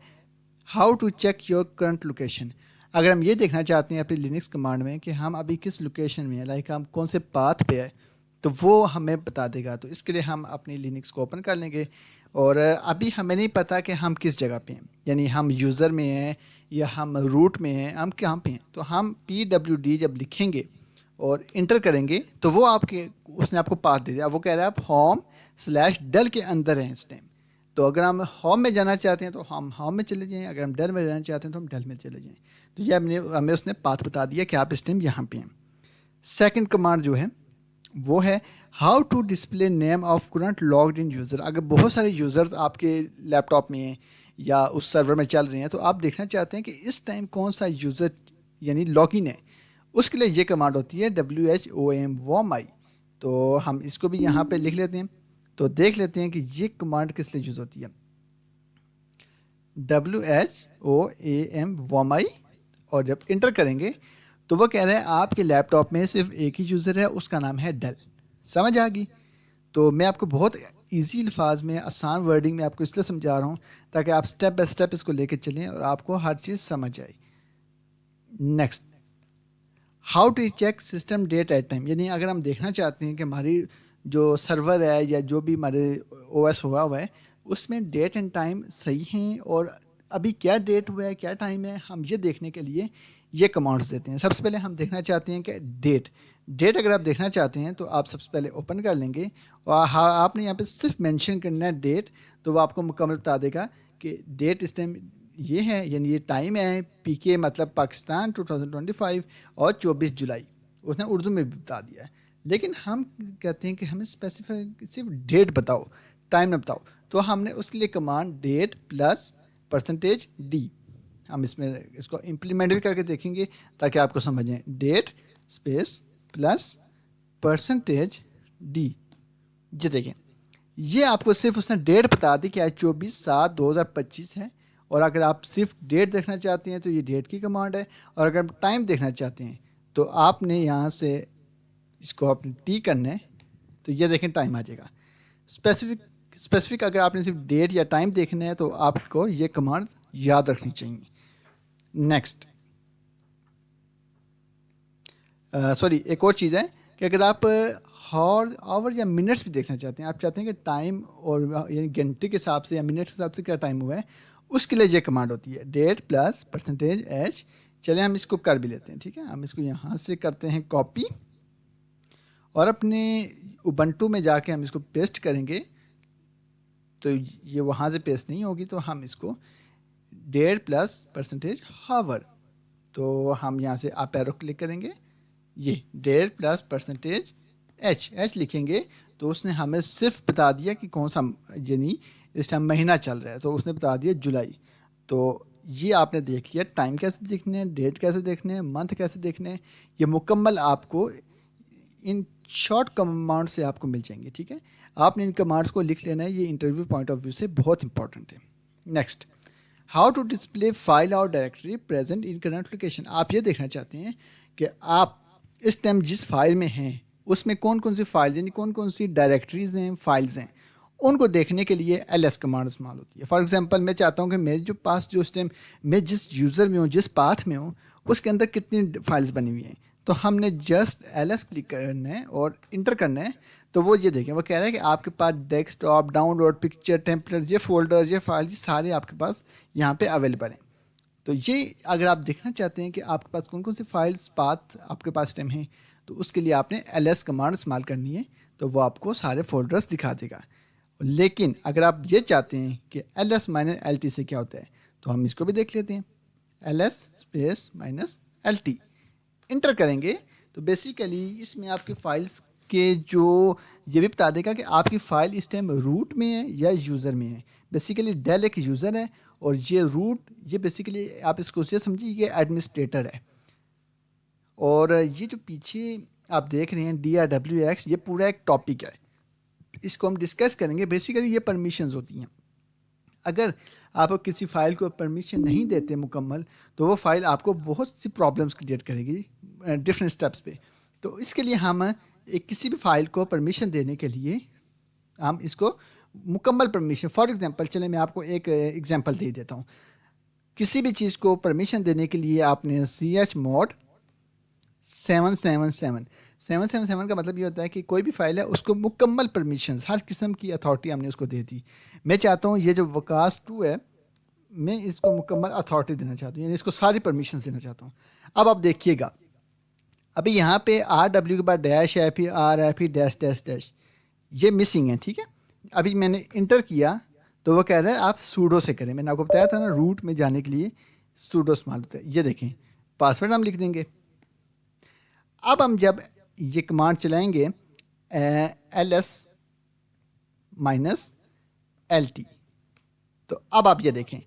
how to check your current location. اگر ہم یہ دیکھنا چاہتے ہیں اپنی لینکس کمانڈ میں کہ ہم ابھی کس لوکیشن میں ہیں، لائک ہم کون سے پاتھ پہ ہے، تو وہ ہمیں بتا دے گا. تو اس کے لیے ہم اپنی لینکس کو اوپن کر لیں گے اور ابھی ہمیں نہیں پتہ کہ ہم کس جگہ پہ ہیں، یعنی ہم یوزر میں ہیں یا ہم روٹ میں ہیں، ہم کہاں پہ ہیں. تو ہم PWD جب لکھیں گے اور انٹر کریں گے تو وہ اس نے آپ کو پاتھ دے دیا. وہ کہہ رہا ہے آپ home/del کے اندر ہیں اس ٹائم. تو اگر ہم ہوم میں جانا چاہتے ہیں تو ہم ہوم میں چلے جائیں، اگر ہم ڈیل میں جانا چاہتے ہیں تو ہم ڈیل میں چلے جائیں. تو یہ ہمیں اس نے پاتھ بتا دیا کہ آپ اس ٹائم یہاں پہ ہیں. سیکنڈ کمانڈ جو ہے وہ ہے how to display name of current logged in user. اگر بہت سارے یوزرز آپ کے لیپ ٹاپ میں ہیں یا اس سرور میں چل رہے ہیں تو آپ دیکھنا چاہتے ہیں کہ اس ٹائم کون سا یوزر یعنی لاگ ان ہے. اس کے لیے یہ کمانڈ ہوتی ہے WHOM. تو ہم اس کو بھی یہاں پہ لکھ لیتے ہیں تو دیکھ لیتے ہیں کہ یہ کمانڈ کس لیے یوز ہوتی ہے. WHOM اور جب انٹر کریں گے تو وہ کہہ رہے ہیں آپ کے لیپ ٹاپ میں صرف ایک ہی یوزر ہے، اس کا نام ہے ڈیل. سمجھ آ گئی؟ تو میں آپ کو بہت ایزی الفاظ میں، آسان ورڈنگ میں آپ کو اس لیے سمجھا رہا ہوں تاکہ آپ سٹیپ بائی سٹیپ اس کو لے کے چلیں اور آپ کو ہر چیز سمجھ آئے. Next how to check system date at time. یعنی اگر ہم دیکھنا چاہتے ہیں کہ ہماری جو سرور ہے یا جو بھی ہمارے OS ہوا ہے اس میں ڈیٹ اینڈ ٹائم صحیح ہیں اور ابھی کیا ڈیٹ ہوا ہے کیا ٹائم ہے، ہم یہ دیکھنے کے لیے یہ کمانڈس دیتے ہیں. سب سے پہلے ہم دیکھنا چاہتے ہیں کہ ڈیٹ اگر آپ دیکھنا چاہتے ہیں تو آپ سب سے پہلے اوپن کر لیں گے اور آپ نے یہاں پہ صرف مینشن کرنا ہے ڈیٹ. تو وہ آپ کو مکمل بتا دے گا کہ ڈیٹ اس ٹائم یہ ہے، یعنی یہ ٹائم ہے PK مطلب پاکستان 2025 اور 24 جولائی. اس نے اردو میں بھی بتا دیا ہے لیکن ہم کہتے ہیں کہ ہمیں اسپیسیفک صرف ڈیٹ بتاؤ، ٹائم نہ بتاؤ. تو ہم نے اس کے لیے کمانڈ ڈیٹ پلس %D. ہم اس کو امپلیمنٹ بھی کر کے دیکھیں گے تاکہ آپ کو سمجھیں. Date space plus %D. یہ دیکھیں یہ آپ کو صرف اس نے ڈیٹ بتا دی کہ آج 24/7/2025 ہے. اور اگر آپ صرف ڈیٹ دیکھنا چاہتے ہیں تو یہ ڈیٹ کی کمانڈ ہے اور اگر آپ ٹائم دیکھنا چاہتے ہیں تو آپ نے یہاں سے اس کو اپنے T کرنا ہے تو یہ دیکھیں ٹائم آ جائے گا. اسپیسیفک اگر آپ نے صرف ڈیٹ یا ٹائم دیکھنا ہے تو آپ کو یہ کمانڈ یاد رکھنی چاہیے. نیکسٹ ایک اور چیز ہے کہ اگر آپ آور یا منٹس بھی دیکھنا چاہتے ہیں، آپ چاہتے ہیں کہ ٹائم اور یعنی گھنٹے کے حساب سے یا منٹ کے حساب سے کیا ٹائم ہوا ہے، اس کے لیے یہ کمانڈ ہوتی ہے ڈیٹ پلس %H. چلیں ہم اس کو کر بھی لیتے ہیں. ٹھیک ہے، ہم اس کو یہاں سے کرتے ہیں کاپی اور اپنے اوبنٹو میں جا کے ہم اس کو پیسٹ کریں گے. تو یہ وہاں سے پیسٹ نہیں ہوگی تو ہم اس کو ڈیٹ پلس %hour. تو ہم یہاں سے آپ ایرو کلک کریں گے، یہ ڈیٹ پلس %H لکھیں گے تو اس نے ہمیں صرف بتا دیا کہ کون سا یعنی اس ٹائم مہینہ چل رہا ہے. تو اس نے بتا دیا جولائی. تو یہ آپ نے دیکھ لیا ٹائم کیسے دیکھنے ہیں، ڈیٹ کیسے دیکھنے ہیں، منتھ کیسے دیکھنے ہیں. یہ مکمل آپ کو ان شارٹ کمانڈ سے آپ کو مل جائیں گے. ٹھیک ہے, آپ نے ان کمانڈس کو لکھ لینا ہے, یہ انٹرویو پوائنٹ آف ویو سے بہت امپورٹنٹ ہے. Next, how to display file اور directory present in current location. آپ یہ دیکھنا چاہتے ہیں کہ آپ اس ٹائم جس فائل میں ہیں اس میں کون کون سی فائل یعنی کون کون سی ڈائریکٹریز ہیں, فائلز ہیں, ان کو دیکھنے کے لیے LS کمانڈ استعمال ہوتی ہے. فار ایگزامپل میں چاہتا ہوں کہ میرے جو پاس جو اس ٹائم میں جس یوزر میں ہوں, جس پاتھ میں ہوں, اس کے اندر کتنی فائلز بنی ہوئی ہیں. تو ہم نے جسٹ LS کلک کرنا ہے اور انٹر کرنا ہے. تو وہ یہ دیکھیں, وہ کہہ رہا ہے کہ آپ کے پاس desktop, download, picture, template, یہ فولڈر, یہ فائل, یہ سارے آپ کے پاس یہاں پہ اویلیبل ہیں. تو یہ اگر آپ دیکھنا چاہتے ہیں کہ آپ کے پاس کون کون سی فائلز پاتھ آپ کے پاس ٹائم ہیں, تو اس کے لیے آپ نے LS کمانڈ استعمال کرنی ہے. تو وہ آپ کو سارے فولڈرز دکھا دے گا. لیکن اگر آپ یہ چاہتے ہیں کہ LS مائنس LT سے کیا ہوتا ہے, تو ہم اس کو بھی دیکھ لیتے ہیں. LS space minus LT enter کریں گے تو بیسیکلی اس میں آپ کی فائلز کے جو یہ بھی بتا دے گا کہ آپ کی فائل اس ٹائم روٹ میں ہے یا یوزر میں ہے. بیسیکلی ڈیل ایک یوزر ہے اور یہ روٹ, یہ بیسیکلی آپ اس کو یہ سمجھیے یہ ایڈمنسٹریٹر ہے. اور یہ جو پیچھے آپ دیکھ رہے ہیں DRWX, یہ پورا ایک ٹاپک ہے, اس کو ہم ڈسکس کریں گے. بیسیکلی یہ پرمیشنز ہوتی ہیں. اگر آپ کسی فائل کو پرمیشن نہیں دیتے مکمل, تو وہ فائل آپ کو بہت سی پرابلمس کریٹ کرے گی ڈفرینٹ اسٹیپس پہ. تو اس کے لیے ہم کسی بھی فائل کو پرمیشن دینے کے لیے ہم اس کو مکمل پرمیشن, فار ایگزامپل چلیں میں آپ کو ایک ایگزامپل دے دیتا ہوں. کسی بھی چیز کو پرمیشن دینے کے لیے آپ نے chmod 777 کا مطلب یہ ہوتا ہے کہ کوئی بھی فائل ہے اس کو مکمل پرمیشنز, ہر قسم کی اتھارٹی ہم نے اس کو دے دی. میں چاہتا ہوں یہ جو وکاس 2 ہے, میں اس کو مکمل اتھارٹی دینا چاہتا ہوں, یعنی اس کو ساری پرمیشنز دینا چاہتا ہوں. اب آپ دیکھیے گا, ابھی یہاں پہ RW کے بعد ڈیش ہے, پھر R ہے, پھر ڈیش ڈیش ڈیش, یہ مسنگ ہے. ٹھیک ہے, ابھی میں نے انٹر کیا تو وہ کہہ رہا ہے آپ سوڈو سے کریں. میں نے آپ کو بتایا تھا نا, روٹ میں جانے کے لیے سوڈو استعمال ہوتا ہے. یہ دیکھیں, پاسورڈ ہم لکھ دیں گے. اب ہم جب یہ کمانڈ چلائیں گے LS مائنس LT, تو اب آپ یہ دیکھیں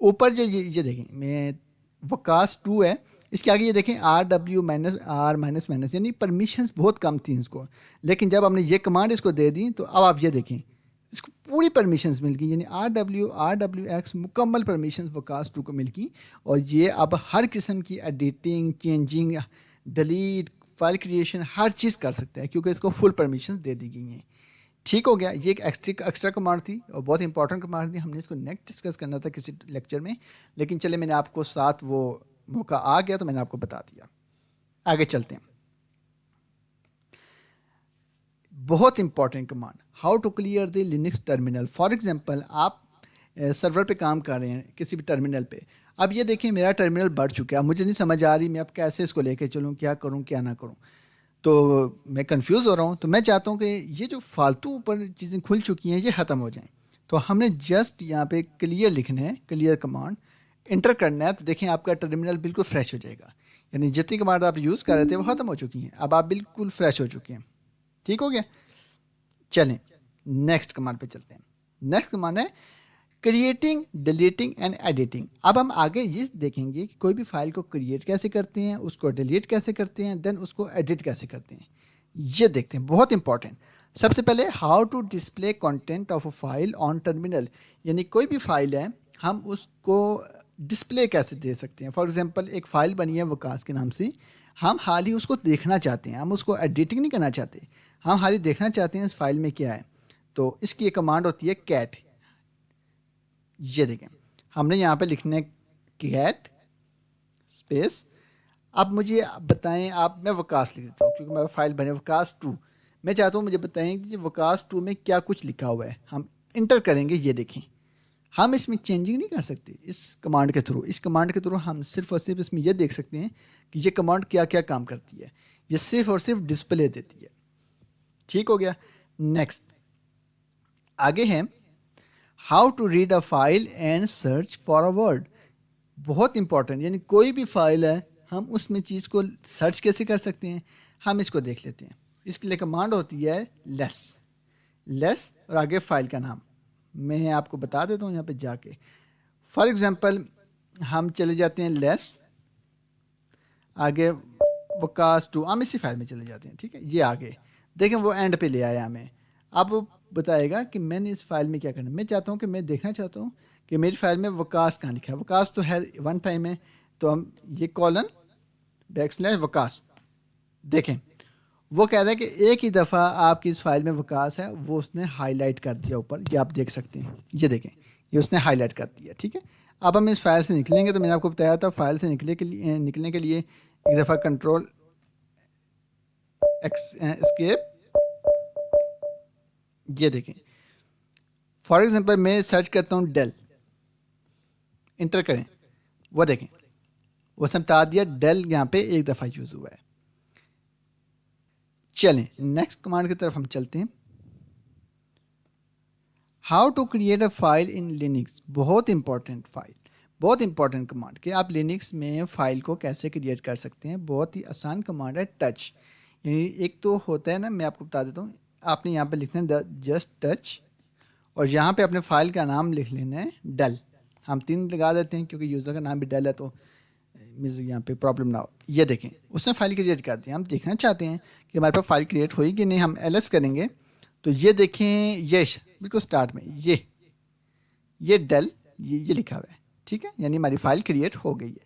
اوپر جو یہ دیکھیں میں وکاس 2 ہے, اس کے آگے یہ دیکھیں RW minus R minus minus, یعنی پرمیشنز بہت کم تھیں اس کو. لیکن جب ہم نے یہ کمانڈ اس کو دے دی تو اب آپ یہ دیکھیں اس کو پوری پرمیشنز مل گئی, یعنی RWX مکمل پرمیشنز وکاس 2 کو مل گئی. اور یہ اب ہر قسم کی editing, changing, delete, file creation, ہر چیز کر سکتا ہے کیونکہ اس کو فل پرمیشنز دے دی گئی ہیں. ٹھیک ہو گیا, یہ ایک ایکسٹرا کمانڈ تھی اور بہت امپورٹنٹ کمانڈ تھی. ہم نے اس کو نیکسٹ ڈسکس کرنا تھا کسی لیکچر میں, لیکن چلے میں نے آپ کو ساتھ وہ موقع آ گیا تو میں نے آپ کو بتا دیا. آگے چلتے ہیں. بہت important command, how to clear the Linux terminal. For example آپ سرور پہ کام کر رہے ہیں کسی بھی ٹرمینل پہ. اب یہ دیکھیں میرا ٹرمینل بڑھ چکا ہے, مجھے نہیں سمجھ آ رہی میں اب کیسے اس کو لے کے چلوں, کیا کروں کیا نہ کروں, تو میں کنفیوز ہو رہا ہوں. تو میں چاہتا ہوں کہ یہ جو فالتو اوپر چیزیں کھل چکی ہیں یہ ختم ہو جائیں. تو ہم نے جسٹ یہاں پہ کلیئر لکھنا ہے, کلیئر کمانڈ انٹر کرنا ہے. تو دیکھیں آپ کا ٹرمینل بالکل فریش ہو جائے گا, یعنی جتنی کمانڈ آپ یوز کر رہے تھے وہ ختم ہو چکی ہیں, اب آپ بالکل فریش ہو چکے ہیں. ٹھیک ہو گیا, چلیں نیکسٹ کمانڈ پہ چلتے ہیں. نیکسٹ کمانڈ ہے کریٹنگ, ڈیلیٹنگ اینڈ ایڈیٹنگ. اب ہم آگے یہ دیکھیں گے کہ کوئی بھی فائل کو کریٹ کیسے کرتے ہیں, اس کو ڈیلیٹ کیسے کرتے ہیں, دین اس کو ایڈٹ کیسے کرتے ہیں. یہ دیکھتے ہیں, بہت امپورٹنٹ. سب سے پہلے how to display content of a file on terminal, یعنی کوئی بھی فائل ہے ہم اس کو ڈسپلے کیسے دے سکتے ہیں. فار ایگزامپل ایک فائل بنی ہے وکاس کے نام سے, ہم حال ہی اس کو دیکھنا چاہتے ہیں, ہم اس کو ایڈیٹنگ نہیں کرنا چاہتے, ہم حال ہی دیکھنا چاہتے ہیں اس فائل میں کیا ہے. تو اس کی ایک کمانڈ ہوتی ہے کیٹ. یہ دیکھیں ہم نے یہاں پہ لکھنا ہے کیٹ اسپیس. اب مجھے بتائیں آپ, میں وکاس لکھ دیتا ہوں کیونکہ میں فائل بنے وکاس 2, میں چاہتا ہوں مجھے بتائیں کہ وکاس 2 میں کیا کچھ لکھا ہوا ہے. ہم انٹر کریں گے. یہ دیکھیں ہم اس میں چینجنگ نہیں کر سکتے اس کمانڈ کے تھرو. اس کمانڈ کے تھرو ہم صرف اور صرف اس میں یہ دیکھ سکتے ہیں کہ یہ کمانڈ کیا کیا کام کرتی ہے. یہ صرف اور صرف ڈسپلے دیتی ہے. ٹھیک ہو گیا. نیکسٹ آگے ہے how to read a file and search for a word. بہت امپورٹنٹ, یعنی کوئی بھی فائل ہے ہم اس میں چیز کو سرچ کیسے کر سکتے ہیں. ہم اس کو دیکھ لیتے ہیں. اس کے لیے کمانڈ ہوتی ہے لیس اور آگے فائل کا نام. میں آپ کو بتا دیتا ہوں یہاں پہ جا کے. فار ایگزامپل ہم چلے جاتے ہیں لیس, آگے وکاس 2 ہم اسی فائل میں چلے جاتے ہیں. ٹھیک ہے, یہ آگے دیکھیں وہ اینڈ پہ لے آیا ہمیں. اب بتائے گا کہ میں نے اس فائل میں کیا کرنا ہے. میں چاہتا ہوں کہ میں دیکھنا چاہتا ہوں کہ میری فائل میں وکاس کہاں لکھا ہے. وکاس تو ہے ون ٹائم ہے, تو ہم یہ کولن / وکاس دیکھیں وہ کہہ رہا ہے کہ ایک ہی دفعہ آپ کی اس فائل میں وکاس ہے, وہ اس نے ہائی لائٹ کر دیا اوپر. یہ آپ دیکھ سکتے ہیں, یہ دیکھیں یہ اس نے ہائی لائٹ کر دیا. ٹھیک ہے, اب ہم اس فائل سے نکلیں گے. تو میں نے آپ کو بتایا تھا فائل سے نکلنے کے لیے ایک دفعہ کنٹرول اسکیپ. یہ دیکھیں فار ایگزامپل میں سرچ کرتا ہوں ڈیل, انٹر کریں, وہ دیکھیں اس نے بتا دیا ڈیل یہاں پہ ایک دفعہ یوز ہوا ہے. چلیں نیکسٹ کمانڈ کی طرف ہم چلتے ہیں. How to create a file in Linux. بہت امپورٹنٹ فائل, بہت امپورٹنٹ کمانڈ کہ آپ لینکس میں فائل کو کیسے کریٹ کر سکتے ہیں. بہت ہی آسان کمانڈ ہے, ٹچ. یعنی ایک تو ہوتا ہے نا, میں آپ کو بتا دیتا ہوں, آپ نے یہاں پہ لکھنا ہے جسٹ ٹچ, اور یہاں پہ اپنے فائل کا نام لکھ لینا ہے ڈیل. ہم 3 لگا دیتے ہیں کیونکہ یوزر کا نام بھی ڈیل ہے, تو یہاں پہ پرابلم نہ ہو. یہ دیکھیں اس نے فائل کریٹ کر دی. ہم دیکھنا چاہتے ہیں کہ ہمارے پاس فائل کریٹ ہوئی کہ نہیں. ہم ایل ایس کریں گے تو یہ دیکھیں یش بالکل اسٹارٹ میں یہ ڈیل یہ لکھا ہوا ہے. ٹھیک ہے, یعنی ہماری فائل کریٹ ہو گئی ہے.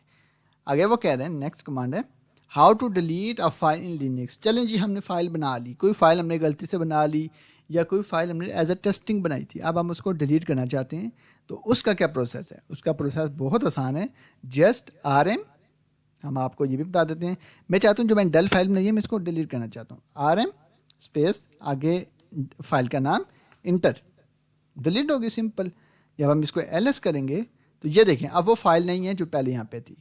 آگے وہ کہہ رہے ہیں نیکسٹ کمانڈ ہے how to delete a file in Linux. چلیں جی ہم نے فائل بنا لی, کوئی فائل ہم نے غلطی سے بنا لی, یا کوئی فائل ہم نے ایز اے ٹیسٹنگ بنائی تھی, اب ہم اس کو ڈیلیٹ کرنا چاہتے ہیں. تو اس کا کیا پروسیس ہے. اس کا پروسیس بہت آسان ہے. جسٹ RM, ہم آپ کو یہ بھی بتا دیتے ہیں. میں چاہتا ہوں جو میں نے ڈیل فائل بنائی ہے میں اس کو ڈیلیٹ کرنا چاہتا ہوں. RM اسپیس آگے فائل کا نام, انٹر, ڈیلیٹ ہوگی سمپل. جب ہم اس کو ایل ایس کریں گے تو یہ دیکھیں اب وہ فائل نہیں ہے جو پہلے یہاں پہ تھی.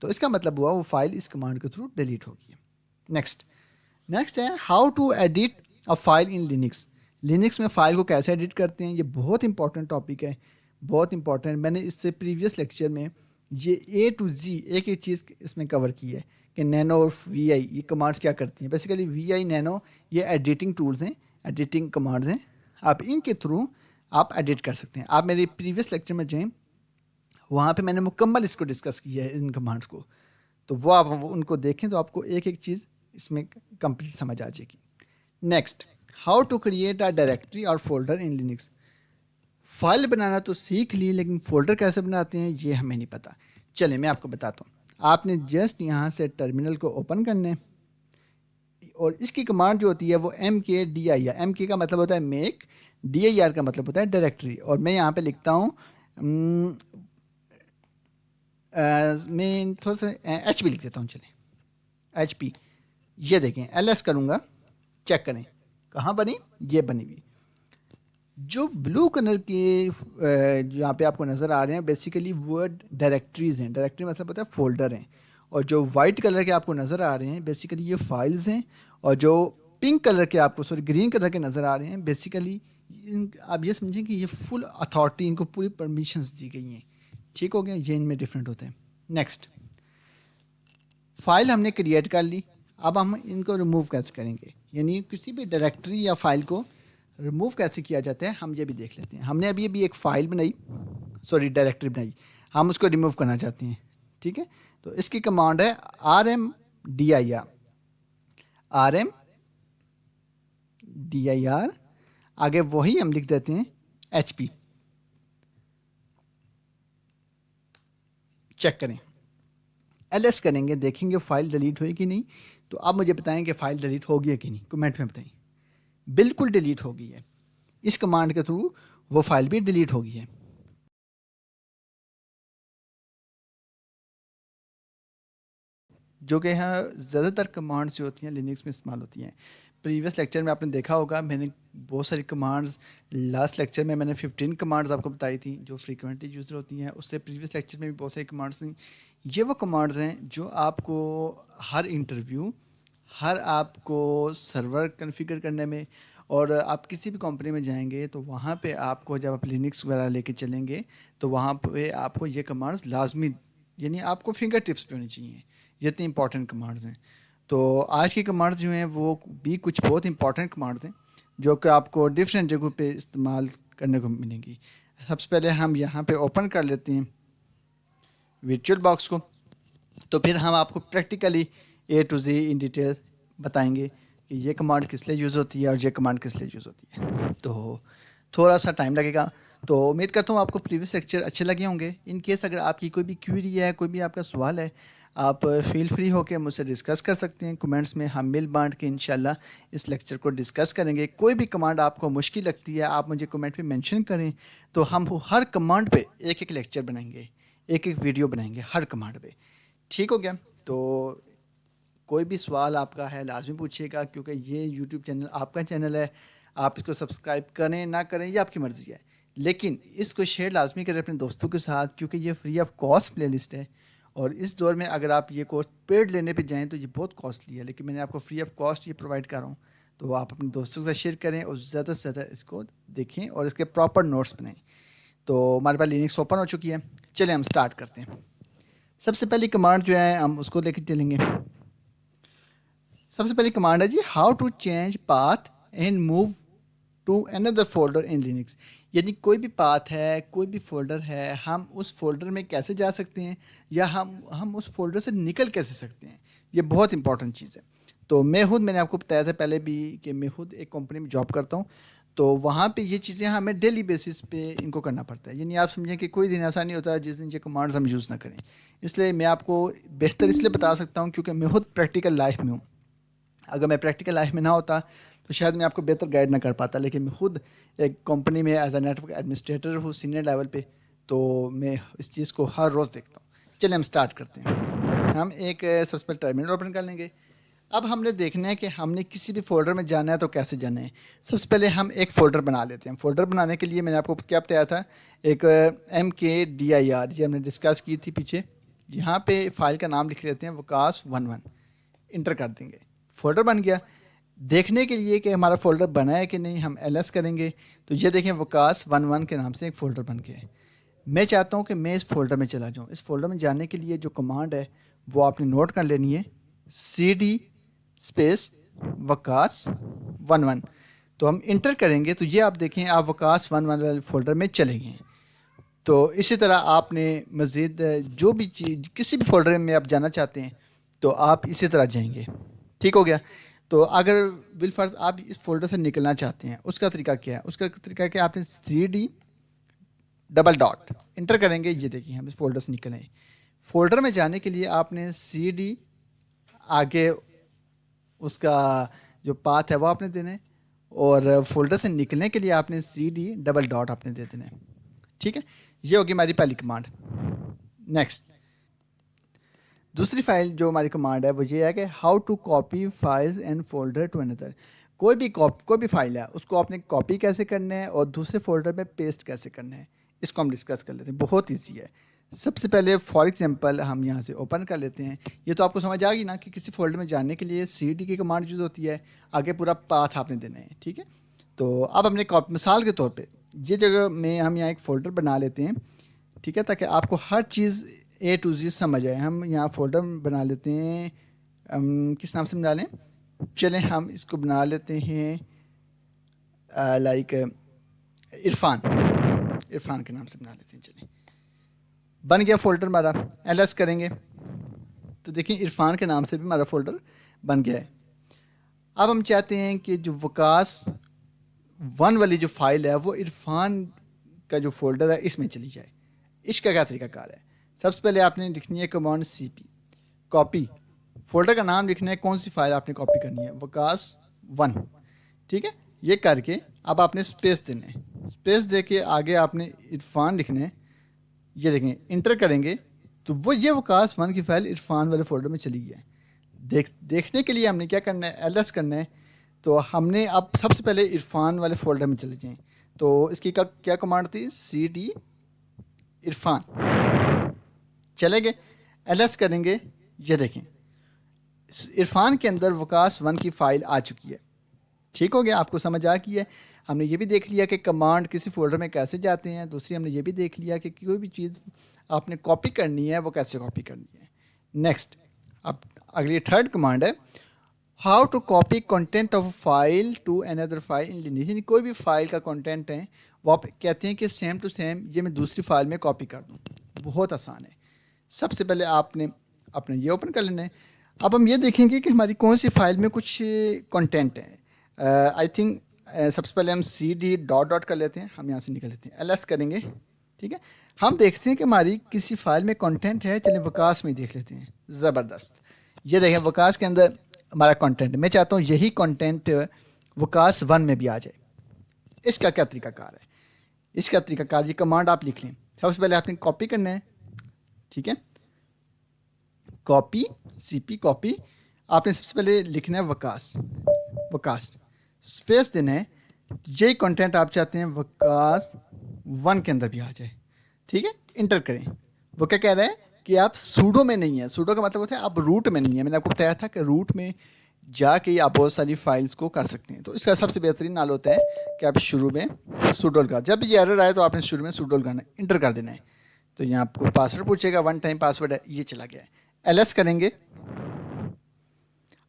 تو اس کا مطلب ہوا وہ فائل اس کمانڈ کے تھرو ڈیلیٹ ہوگی. نیکسٹ ہے how to edit a file in Linux. Linux میں فائل کو کیسے ایڈٹ کرتے ہیں. یہ بہت امپورٹنٹ ٹاپک ہے, بہت امپورٹنٹ. میں نے اس سے پریویس لیکچر میں یہ A to Z ایک ایک چیز اس میں کور کی ہے کہ نینو اور VI یہ کمانڈس کیا کرتی ہیں. بیسیکلی VI نینو یہ ایڈیٹنگ ٹولز ہیں, ایڈیٹنگ کمانڈز ہیں. آپ ان کے تھرو آپ ایڈٹ کر سکتے ہیں. آپ میرے پریویس لیکچر میں جائیں, وہاں پہ میں نے مکمل اس کو ڈسکس کیا ہے ان کمانڈس کو. تو وہ آپ ان کو دیکھیں تو آپ کو ایک ایک چیز اس میں کمپلیٹ سمجھ آ جائے گی. Next how to create a directory اور فولڈر ان لینکس. فائل بنانا تو سیکھ لی, لیکن فولڈر کیسے بناتے ہیں یہ ہمیں نہیں پتہ. چلیں میں آپ کو بتاتا ہوں. آپ نے جسٹ یہاں سے ٹرمینل کو اوپن کرنا ہے, اور اس کی کمانڈ جو ہوتی ہے وہ MKDIR. MK کا مطلب ہوتا ہے میک, DIR کا مطلب ہوتا ہے ڈائریکٹری. اور میں یہاں پہ لکھتا ہوں میں تھوڑا سا HP لکھ دیتا ہوں. چلیں HP, یہ دیکھیں LS کروں گا, چیک کریں کہاں بنی, یہ بنی ہوئی. جو بلو کلر کے یہاں پہ آپ کو نظر آ رہے ہیں بیسیکلی وہ ڈائریکٹریز ہیں. ڈائریکٹری مطلب ہوتا ہے فولڈر ہیں. اور جو وائٹ کلر کے آپ کو نظر آ رہے ہیں بیسیکلی یہ فائلز ہیں. اور جو پنک کلر کے آپ کو گرین کلر کے نظر آ رہے ہیں بیسیکلی آپ یہ سمجھیں کہ یہ فل اتھارٹی, ان کو پوری پرمیشنز دی گئی ہیں. ٹھیک ہو گیا, یہ ان میں ڈفرینٹ ہوتے ہیں. نیکسٹ فائل ہم نے کریٹ کر لی, اب ہم ان کو ریموو کیسے کریں گے. یعنی کسی بھی ڈائریکٹری یا فائل کو ریموو کیسے کیا جاتا ہے ہم یہ بھی دیکھ لیتے ہیں. ہم نے ابھی ایک فائل بنائی, ڈائریکٹری بنائی, ہم اس کو ریموو کرنا چاہتے ہیں. ٹھیک ہے, تو اس کی کمانڈ ہے RMDIR. آگے وہی ہم لکھ دیتے ہیں HP. چیک کریں, LS کریں گے, دیکھیں گے فائل ڈیلیٹ ہوئی کہ نہیں. تو آپ مجھے بتائیں کہ فائل ڈیلیٹ ہو گئی کہ نہیں, کمنٹ میں بتائیں. بالکل ڈیلیٹ ہو گئی ہے. اس کمانڈ کے تھرو وہ فائل بھی ڈیلیٹ ہو گئی ہے. جو کہ یہاں زیادہ تر کمانڈس جو ہوتی ہیں لینکس میں استعمال ہوتی ہیں. پریویس لیکچر میں آپ نے دیکھا ہوگا میں نے بہت ساری کمانڈز, لاسٹ لیکچر میں نے 15 کمانڈز آپ کو بتائی تھیں جو فریکوینٹلی یوزر ہوتی ہیں. اس سے پریویس لیکچر میں بھی بہت ساری کمانڈس تھیں. یہ وہ کمانڈز ہیں جو آپ کو ہر انٹرویو, ہر آپ کو سرور کنفیگر کرنے میں, اور آپ کسی بھی کمپنی میں جائیں گے تو وہاں پہ آپ کو جب آپ لینکس وغیرہ لے کے چلیں گے تو وہاں پہ آپ کو یہ کمانڈز لازمی, یعنی آپ کو فنگر ٹپس پہ ہونی چاہیے. یہ اتنی امپورٹنٹ کمانڈز ہیں. تو آج کی کمانڈز جو ہیں وہ بھی کچھ بہت امپورٹنٹ کمانڈز ہیں جو کہ آپ کو ڈفرینٹ جگہوں پہ استعمال کرنے کو ملیں گی. سب سے پہلے ہم یہاں پہ اوپن کر لیتے ہیں ورچوئل باکس کو. تو پھر ہم آپ کو practically A to Z in detail بتائیں گے کہ یہ کمانڈ کس لیے یوز ہوتی ہے اور یہ کمانڈ کس لیے یوز ہوتی ہے. تو تھوڑا سا ٹائم لگے گا. تو امید کرتا ہوں آپ کو پریویس لیکچر اچھے لگے ہوں گے. ان کیس اگر آپ کی کوئی بھی کیوری ہے, کوئی بھی آپ کا سوال ہے, آپ فیل فری ہو کے مجھ سے ڈسکس کر سکتے ہیں کمنٹس میں. ہم مل بانٹ کے انشاءاللہ اس لیکچر کو ڈسکس کریں گے. کوئی بھی کمانڈ آپ کو مشکل لگتی ہے آپ مجھے کمنٹ پہ مینشن کریں, تو ہم ہر کمانڈ پہ ایک ایک لیکچر بنائیں گے, ایک ایک ویڈیو بنائیں گے ہر کمانڈ پہ. ٹھیک ہو گیا؟ تو کوئی بھی سوال آپ کا ہے لازمی پوچھیے گا, کیونکہ یہ یوٹیوب چینل آپ کا چینل ہے. آپ اس کو سبسکرائب کریں نہ کریں یہ آپ کی مرضی ہے, لیکن اس کو شیئر لازمی کریں اپنے دوستوں کے ساتھ, کیونکہ یہ free of cost play list ہے. اور اس دور میں اگر آپ یہ کورس پیڈ لینے پہ جائیں تو یہ بہت کاسٹلی ہے, لیکن میں نے آپ کو فری آف کاسٹ یہ پرووائڈ کر رہا ہوں. تو آپ اپنے دوستوں کے ساتھ شیئر کریں اور زیادہ سے زیادہ اس کو دیکھیں اور اس کے پراپر نوٹس بنائیں. تو ہمارے پاس لینکس اوپن ہو چکی ہے, چلیں ہم سٹارٹ کرتے ہیں. سب سے پہلی کمانڈ جو ہے ہم اس کو لے کے چلیں گے. سب سے پہلی کمانڈ ہے جی how to change path and move to another folder in Linux. یعنی کوئی بھی پاتھ ہے, کوئی بھی فولڈر ہے, ہم اس فولڈر میں کیسے جا سکتے ہیں یا ہم اس فولڈر سے نکل کیسے سکتے ہیں. یہ بہت امپورٹنٹ چیز ہے. تو میں نے آپ کو بتایا تھا پہلے بھی کہ میں خود ایک کمپنی میں جاب کرتا ہوں, تو وہاں پہ یہ چیزیں ہمیں ڈیلی بیسس پہ ان کو کرنا پڑتا ہے. یعنی آپ سمجھیں کہ کوئی دن ایسا نہیں ہوتا جس دن یہ کمانڈز ہم یوز نہ کریں. اس لیے میں آپ کو بہتر اس لیے بتا سکتا ہوں کیونکہ میں خود پریکٹیکل لائف میں ہوں. اگر میں پریکٹیکل لائف میں نہ ہوتا تو شاید میں آپ کو بہتر گائیڈ نہ کر پاتا, لیکن میں خود ایک کمپنی میں as a network administrator ہوں سینئر لیول پہ, تو میں اس چیز کو ہر روز دیکھتا ہوں. چلیں ہم سٹارٹ کرتے ہیں. ہم ایک سب سے پہلے ٹرمینل اوپن کر لیں گے. اب ہم نے دیکھنا ہے کہ ہم نے کسی بھی فولڈر میں جانا ہے تو کیسے جانا ہے. سب سے پہلے ہم ایک فولڈر بنا لیتے ہیں. فولڈر بنانے کے لیے میں نے آپ کو کیا بتایا تھا, ایک MKDIR یہ ہم نے ڈسکس کی تھی پیچھے. یہاں پہ فائل کا نام لکھ لیتے ہیں وکاس11, انٹر کر دیں گے. فولڈر بن گیا. دیکھنے کے لیے کہ ہمارا فولڈر بنا ہے کہ نہیں ہم LS کریں گے. تو یہ دیکھیں وکاس11 کے نام سے ایک فولڈر بن گیا ہے. میں چاہتا ہوں کہ میں اس فولڈر میں چلا جاؤں. اس فولڈر میں جانے کے لیے جو کمانڈ ہے وہ آپ نے نوٹ کر لینی ہے, CD اسپیس وکاس11. تو ہم انٹر کریں گے تو یہ آپ دیکھیں آپ وکاس11 والے فولڈر میں چلے گئے. تو اسی طرح آپ نے مزید جو بھی چیز کسی بھی فولڈر میں آپ جانا چاہتے ہیں تو آپ اسی طرح جائیں گے. ٹھیک ہو گیا؟ تو اگر بالفرض آپ اس فولڈر سے نکلنا چاہتے ہیں, اس کا طریقہ کیا ہے؟ اس کا طریقہ کیا, آپ نے CD ڈبل ڈاٹ انٹر کریں گے. یہ دیکھیں ہم اس فولڈر سے نکلیں. فولڈر میں جانے کے لیے آپ نے CD آگے اس کا جو پاتھ ہے وہ آپ نے دینا ہے, اور فولڈر سے نکلنے کے لیے آپ نے CD ڈبل ڈاٹ آپ نے دے دینا ہے. ٹھیک ہے, یہ ہوگی ہماری پہلی کمانڈ. نیکسٹ دوسری فائل جو ہماری کمانڈ ہے وہ یہ ہے کہ how to copy files and folder to another. کوئی بھی فائل ہے اس کو آپ نے کاپی کیسے کرنا ہے اور دوسرے فولڈر میں پیسٹ کیسے کرنا ہے, اس کو ہم ڈسکس کر لیتے ہیں. بہت ایزی ہے. سب سے پہلے فار ایگزامپل ہم یہاں سے اوپن کر لیتے ہیں. یہ تو آپ کو سمجھ آ گئی نا کہ کسی فولڈر میں جانے کے لیے CD کی کمانڈ یوز ہوتی ہے, آگے پورا پاتھ آپ نے دینا ہے. ٹھیک ہے, تو اب ہم نے مثال کے طور پہ یہ جگہ میں ہم یہاں ایک فولڈر بنا لیتے ہیں. ٹھیک ہے, تاکہ آپ کو ہر چیز A to Z سمجھ آئے. ہم یہاں فولڈر بنا لیتے ہیں, کس نام سے بنا لیں, چلیں ہم اس کو بنا لیتے ہیں لائک عرفان کے نام سے بنا لیتے ہیں. چلیں بن گیا فولڈر ہمارا. LS کریں گے تو دیکھیں عرفان کے نام سے بھی ہمارا فولڈر بن گیا ہے. اب ہم چاہتے ہیں کہ جو وکاس1 والی جو فائل ہے وہ عرفان کا جو فولڈر ہے اس میں چلی جائے. اس کا کیا طریقہ کار ہے؟ سب سے پہلے آپ نے لکھنی ہے کمانڈ CP کاپی. فولڈر کا نام لکھنا ہے, کون سی فائل آپ نے کاپی کرنی ہے, وکاس1. ٹھیک ہے, یہ کر کے اب آپ نے اسپیس دینا ہے. اسپیس دے کے آگے آپ نے عرفان لکھنا ہے. یہ دیکھیں انٹر کریں گے تو وہ یہ وکاس1 کی فائل عرفان والے فولڈر میں چلی گئی ہے. دیکھنے کے لیے ہم نے کیا کرنا ہے, LS کرنا ہے. تو ہم نے اب سب سے پہلے عرفان والے فولڈر میں چلے جائیں. تو اس کی کیا کمانڈ تھی, CD عرفان. چلے گئے, LS کریں گے. یہ دیکھیں عرفان کے اندر وکاس1 کی فائل آ چکی ہے. ٹھیک ہو گیا, آپ کو سمجھ آ گئی ہے. ہم نے یہ بھی دیکھ لیا کہ کمانڈ کسی فولڈر میں کیسے جاتے ہیں. دوسری ہم نے یہ بھی دیکھ لیا کہ کوئی بھی چیز آپ نے کاپی کرنی ہے وہ کیسے کاپی کرنی ہے. نیکسٹ اب اگلی تھرڈ کمانڈ ہے how to copy content of file to another file in Linux. یعنی کوئی بھی فائل کا کنٹینٹ ہے وہ آپ کہتے ہیں کہ سیم ٹو سیم یہ میں دوسری فائل میں کاپی کر دوں. بہت آسان ہے. سب سے پہلے آپ نے اپنا یہ اوپن کر لینا ہے. اب ہم یہ دیکھیں گے کہ ہماری کون سی فائل میں کچھ کنٹینٹ ہے. آئی تھنک سب سے پہلے ہم سی ڈی ڈاٹ ڈاٹ کر لیتے ہیں, ہم یہاں سے نکل لیتے ہیں, ایل ایس کریں گے. ٹھیک ہے, ہم دیکھتے ہیں کہ ہماری کسی فائل میں کنٹینٹ ہے. چلیں وکاس میں دیکھ لیتے ہیں. زبردست, یہ دیکھیں وکاس کے اندر ہمارا کنٹینٹ. میں چاہتا ہوں یہی کنٹینٹ وکاس 1 میں بھی آ جائے. اس کا کیا طریقہ کار ہے؟ اس کا طریقہ کار, یہ کمانڈ آپ لکھ لیں. سب سے پہلے آپ نے کاپی کرنا ہے. ٹھیک ہے, کاپی, سی پی کاپی. آپ نے سب سے پہلے لکھنا ہے وکاس. وکاس اسپیس دینا ہے. یہ کنٹینٹ آپ چاہتے ہیں وکاس 1 کے اندر بھی آ جائے. ٹھیک ہے, انٹر کریں. وہ کیا کہہ رہے ہیں کہ آپ سوڈو میں نہیں ہیں. سوڈو کا مطلب ہوتا ہے آپ روٹ میں نہیں ہیں. میں نے آپ کو بتایا تھا کہ روٹ میں جا کے آپ بہت ساری فائلس کو کر سکتے ہیں. تو اس کا سب سے بہترین حال ہوتا ہے کہ آپ شروع میں سوڈو لگا. جب یہ ایرر آئے تو آپ نے شروع میں سوڈو لگانا ہے, انٹر کر دینا ہے. تو یہاں آپ کو پاسورڈ پوچھے گا, 1 ٹائم پاسورڈ ہے, یہ چلا گیا ہے. ایل ایس کریں گے.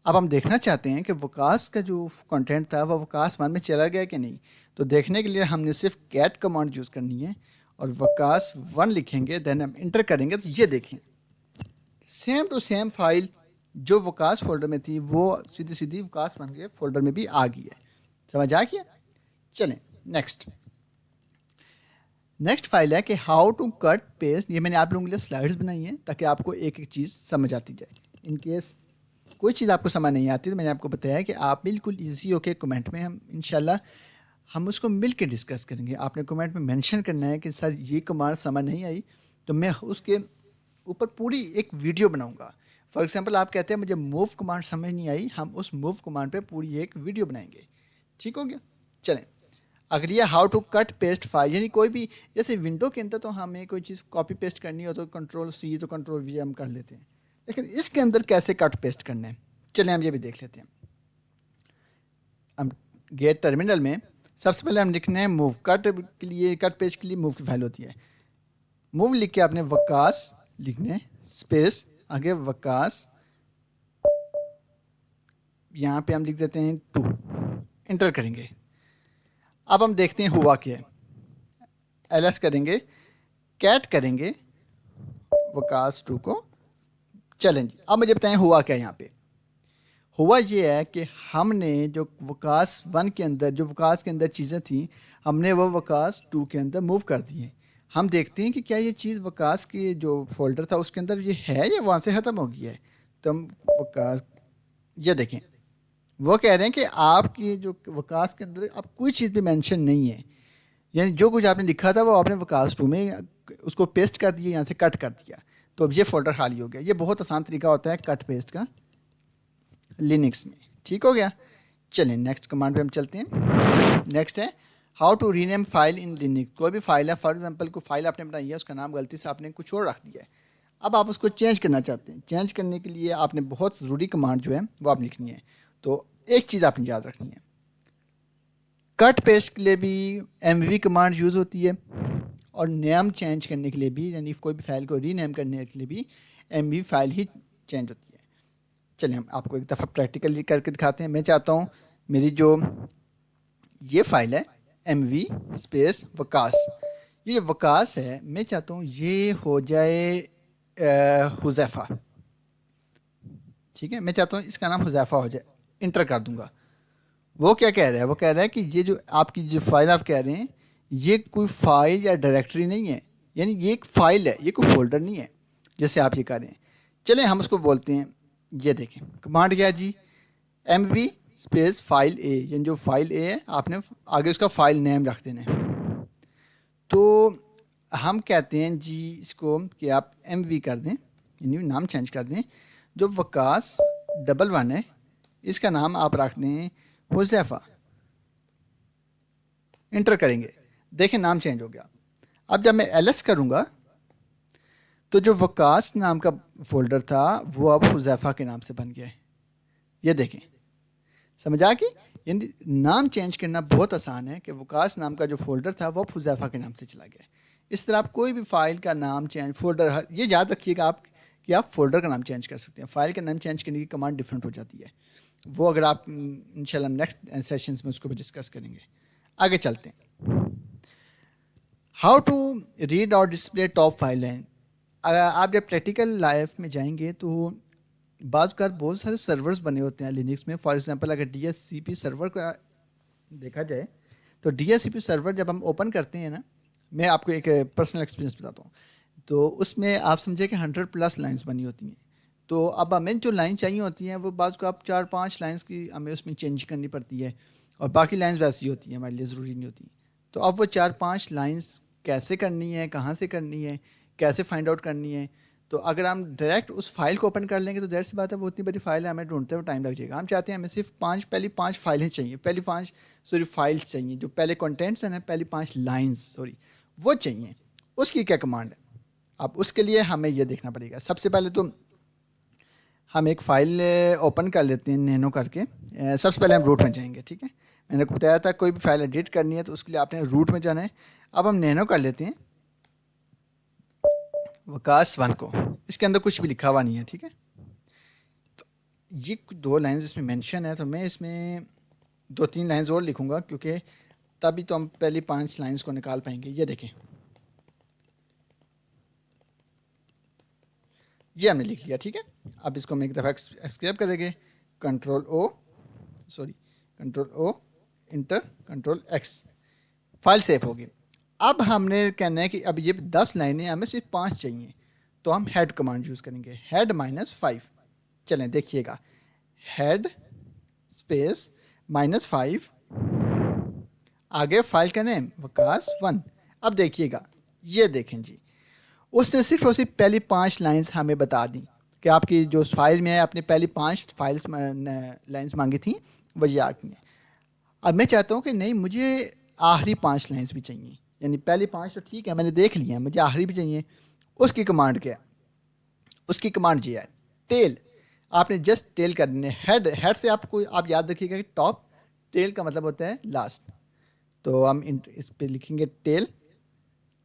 اب ہم دیکھنا چاہتے ہیں کہ وکاس کا جو کنٹینٹ تھا وہ وکاس 1 میں چلا گیا کہ نہیں. تو دیکھنے کے لیے ہم نے صرف کیٹ کمانڈ یوز کرنی ہے اور وکاس 1 لکھیں گے. دین ہم انٹر کریں گے تو یہ دیکھیں سیم ٹو سیم فائل جو وکاس فولڈر میں تھی وہ سیدھی سیدھی وکاس 1 کے فولڈر میں بھی آ گئی ہے. سمجھ آ گیا؟ چلیں نیکسٹ. نیکسٹ فائل ہے کہ ہاؤ ٹو کٹ پیسٹ. یہ میں نے آپ لوگوں کے لیے سلائڈس بنائی ہیں تاکہ آپ کو ایک ایک چیز سمجھ آتی جائے. ان کیس کوئی چیز آپ کو سمجھ نہیں آتی تو میں نے آپ کو بتایا کہ آپ بالکل ایزی ہو کے کمنٹ میں ہم انشاءاللہ ہم اس کو مل کے ڈسکس کریں گے. آپ نے کمنٹ میں مینشن کرنا ہے کہ سر یہ کمانڈ سمجھ نہیں آئی, تو میں اس کے اوپر پوری ایک ویڈیو بناؤں گا. فار ایگزامپل آپ کہتے ہیں مجھے موو کمانڈ سمجھ نہیں آئی, ہم اس موو کمانڈ پہ پوری ایک ویڈیو بنائیں گے. ٹھیک ہو گیا؟ چلیں اگر یہ how to cut paste file, یعنی کوئی بھی جیسے ونڈو کے اندر تو ہمیں کوئی چیز کاپی پیسٹ کرنی ہو تو کنٹرول سی تو کنٹرول وی ہم کر لیتے ہیں, لیکن اس کے اندر کیسے کٹ پیسٹ کرنا ہے چلیں ہم یہ بھی دیکھ لیتے ہیں. ہم گیٹ ٹرمینل میں سب سے پہلے ہم لکھنا ہے موو. کٹ کے لیے, کٹ پیسٹ کے لیے موو کی فائل ہوتی ہے. موو لکھ کے آپ نے وکاس لکھنا ہے اسپیس آگے وکاس, یہاں پہ ہم لکھ دیتے ہیں 2, انٹر کریں گے. اب ہم دیکھتے ہیں ہوا کیا ہے. ایل ایس کریں گے, کیٹ کریں گے وکاس 2 کو. چلیں جی اب مجھے بتائیں ہوا کیا یہاں پہ. ہوا یہ ہے کہ ہم نے جو وکاس 1 کے اندر جو وکاس کے اندر چیزیں تھیں ہم نے وہ وکاس 2 کے اندر موو کر دی ہیں. ہم دیکھتے ہیں کہ کیا یہ چیز وکاس کی جو فولڈر تھا اس کے اندر یہ ہے یا وہاں سے ختم ہو گیا ہے. تو ہم وکاس یہ دیکھیں وہ کہہ رہے ہیں کہ آپ کی جو وکاس کے اندر اب کوئی چیز بھی مینشن نہیں ہے, یعنی جو کچھ آپ نے لکھا تھا وہ آپ نے وکاس 2 میں اس کو پیسٹ کر دیا, یہاں سے کٹ کر دیا, تو اب یہ فولڈر خالی ہو گیا. یہ بہت آسان طریقہ ہوتا ہے کٹ پیسٹ کا لینکس میں. ٹھیک ہو گیا؟ چلیں نیکسٹ کمانڈ پہ ہم چلتے ہیں. نیکسٹ ہے how to rename file in Linux. کوئی بھی فائل ہے, فار ایگزامپل کوئی فائل آپ نے بنائی ہے, اس کا نام غلطی سے آپ نے کچھ اور رکھ دیا ہے, اب آپ اس کو چینج کرنا چاہتے ہیں. چینج کرنے کے لیے آپ نے بہت ضروری کمانڈ جو ہے وہ آپ لکھنی ہے. تو ایک چیز آپ نے یاد رکھنی ہے, کٹ پیسٹ کے لیے بھی ایم وی کمانڈ یوز ہوتی ہے اور نیم چینج کرنے کے لیے بھی, یعنی کوئی بھی فائل کو ری نیم کرنے کے لیے بھی ایم وی فائل ہی چینج ہوتی ہے. چلیں ہم آپ کو ایک دفعہ پریکٹیکلی کر کے دکھاتے ہیں. میں چاہتا ہوں میری جو یہ فائل ہے ایم وی اسپیس وکاس, یہ وکاس ہے, میں چاہتا ہوں یہ ہو جائے حذیفہ. ٹھیک ہے, میں چاہتا ہوں اس کا نام حذیفہ ہو جائے. انٹر کر دوں گا. وہ کیا کہہ رہا ہے, وہ کہہ رہا ہے کہ یہ جو آپ کی جو فائل آپ کہہ رہے ہیں یہ کوئی فائل یا ڈائریکٹری نہیں ہے, یعنی یہ ایک فائل ہے, یہ کوئی فولڈر نہیں ہے جیسے آپ یہ کہہ رہے ہیں. چلیں ہم اس کو بولتے ہیں, یہ دیکھیں کمانڈ کیا جی, ایم وی اسپیس فائل اے, یعنی جو فائل اے ہے آپ نے آگے اس کا فائل نیم رکھ دینا ہے. تو ہم کہتے ہیں جی اس کو کہ آپ ایم وی کر دیں, یعنی نام چینج کر دیں. جو وکاس 1 ہے اس کا نام آپ رکھ دیں حذیفہ. انٹر کریں گے, دیکھیں نام چینج ہو گیا. اب جب میں ایل ایس کروں گا تو جو وکاس نام کا فولڈر تھا وہ اب حذیفہ کے نام سے بن گیا ہے. یہ دیکھیں سمجھ آ گئی, یعنی نام چینج کرنا بہت آسان ہے کہ وکاس نام کا جو فولڈر تھا وہ اب حذیفہ کے نام سے چلا گیا ہے. اس طرح آپ کوئی بھی فائل کا نام چینج فولڈر, یہ یاد رکھیے گا آپ کہ آپ فولڈر کا نام چینج کر سکتے ہیں. فائل کا نام چینج کرنے کی کمانڈ ڈفرینٹ ہو جاتی ہے, وہ اگر آپ انشاءاللہ نیکسٹ سیشنز میں اس کو بھی ڈسکس کریں گے. آگے چلتے ہیں. ہاؤ ٹو ریڈ اور ڈسپلے ٹاپ فائل لائن. آپ جب پریکٹیکل لائف میں جائیں گے تو بعض اوقات بہت سارے سرورز بنے ہوتے ہیں لینکس میں. فار ایگزامپل اگر ڈی ایس سی پی سرور کا دیکھا جائے تو ڈی ایس سی پی سرور جب ہم اوپن کرتے ہیں نا, میں آپ کو ایک پرسنل ایکسپیرینس بتاتا ہوں. تو اس میں آپ سمجھے کہ 100+ لائنس بنی ہوتی ہیں. تو اب ہمیں جو لائن چاہیے ہوتی ہیں وہ بعض کو آپ 4-5 لائنس کی ہمیں اس میں چینج کرنی پڑتی ہے, اور باقی لائنس ویسی ہوتی ہیں, ہمارے لیے ضروری نہیں ہوتی. تو اب وہ 4-5 لائنس کیسے کرنی ہے, کہاں سے کرنی ہے, کیسے فائنڈ آؤٹ کرنی ہے. تو اگر ہم ڈائریکٹ اس فائل کو اوپن کر لیں گے تو ظاہر سی بات ہے وہ اتنی بڑی فائل ہے, ہمیں ڈھونڈتے ہوئے ٹائم لگ جائے گا. ہم چاہتے ہیں ہمیں صرف پہلی 5 فائلیں چاہیے, فائلس چاہیے, جو پہلے کنٹینٹس ہیں نا, پہلی 5 لائنس وہ چاہیے. اس کی کیا کمانڈ ہے؟ اب اس کے لیے ہمیں یہ دیکھنا پڑے گا. سب سے پہلے تو ہم ایک فائل اوپن کر لیتے ہیں نینو کر کے. سب سے پہلے ہم روٹ میں جائیں گے, ٹھیک ہے. میں نے کو بتایا تھا کوئی بھی فائل ایڈٹ کرنی ہے تو اس کے لیے آپ نے روٹ میں جانا ہے. اب ہم نینو کر لیتے ہیں وکاس 1 کو. اس کے اندر کچھ بھی لکھا ہوا نہیں ہے, ٹھیک ہے. تو یہ 2 لائنز اس میں مینشن ہے, تو میں اس میں 2-3 لائنز اور لکھوں گا, کیونکہ تبھی تو ہم پہلی 5 لائنز کو نکال پائیں گے. یہ دیکھیں, یہ ہم نے لکھ لیا, ٹھیک ہے. اب اس کو ہم ایک دفعہ ایسکیپ کریں گے, control O enter control X, file save ہوگی. اب ہم نے کہنا ہے کہ اب یہ 10 لائنیں ہمیں صرف 5 چاہیے, تو ہم ہیڈ کمانڈ یوز کریں گے, ہیڈ -5. چلیں دیکھیے گا, ہیڈ اسپیس -5, آگے فائل کا نیم وکاس 1. اب دیکھیے گا, یہ دیکھیں جی, اس نے صرف اور صرف پہلی 5 لائنس ہمیں بتا دیں کہ آپ کی جو فائل میں ہے اپنے پہلی 5 لائنس مانگی تھیں وہ یہ آ گئی ہیں. اب میں چاہتا ہوں کہ نہیں, مجھے آخری 5 لائنس بھی چاہیے. یعنی پہلی 5 تو ٹھیک ہے میں نے دیکھ لی ہیں, مجھے آخری بھی چاہیے. اس کی کمانڈ کیا ہے؟ اس کی کمانڈ یہ ہے ٹیل. آپ نے جسٹ ٹیل کرنے, ہیڈ سے آپ یاد رکھیے گا کہ ٹاپ, ٹیل کا مطلب ہوتا ہے لاسٹ. تو ہم اس پہ لکھیں گے ٹیل,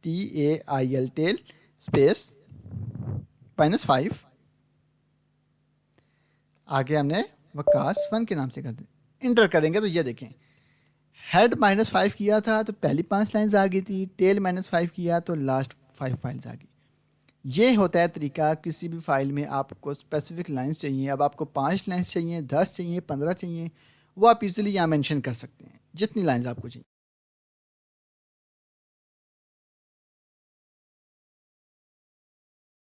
TAIL ٹیل اسپیس -5. آگے ہم نے وکاس 1 کے نام سے کر دیں, انٹر کریں گے تو یہ دیکھیں ہیڈ -5 کیا تھا تو پہلی 5 لائنز آ گئی تھی, ٹیل -5 کیا تو لاسٹ 5 فائلز آ گئی. یہ ہوتا ہے طریقہ. کسی بھی فائل میں آپ کو اسپیسیفک لائنز چاہیے, اب آپ کو 5 لائنز چاہیے, 10 چاہیے, 15 چاہیے, وہ آپ ایزیلی یہاں مینشن کر سکتے ہیں جتنی لائنز آپ کو چاہیے.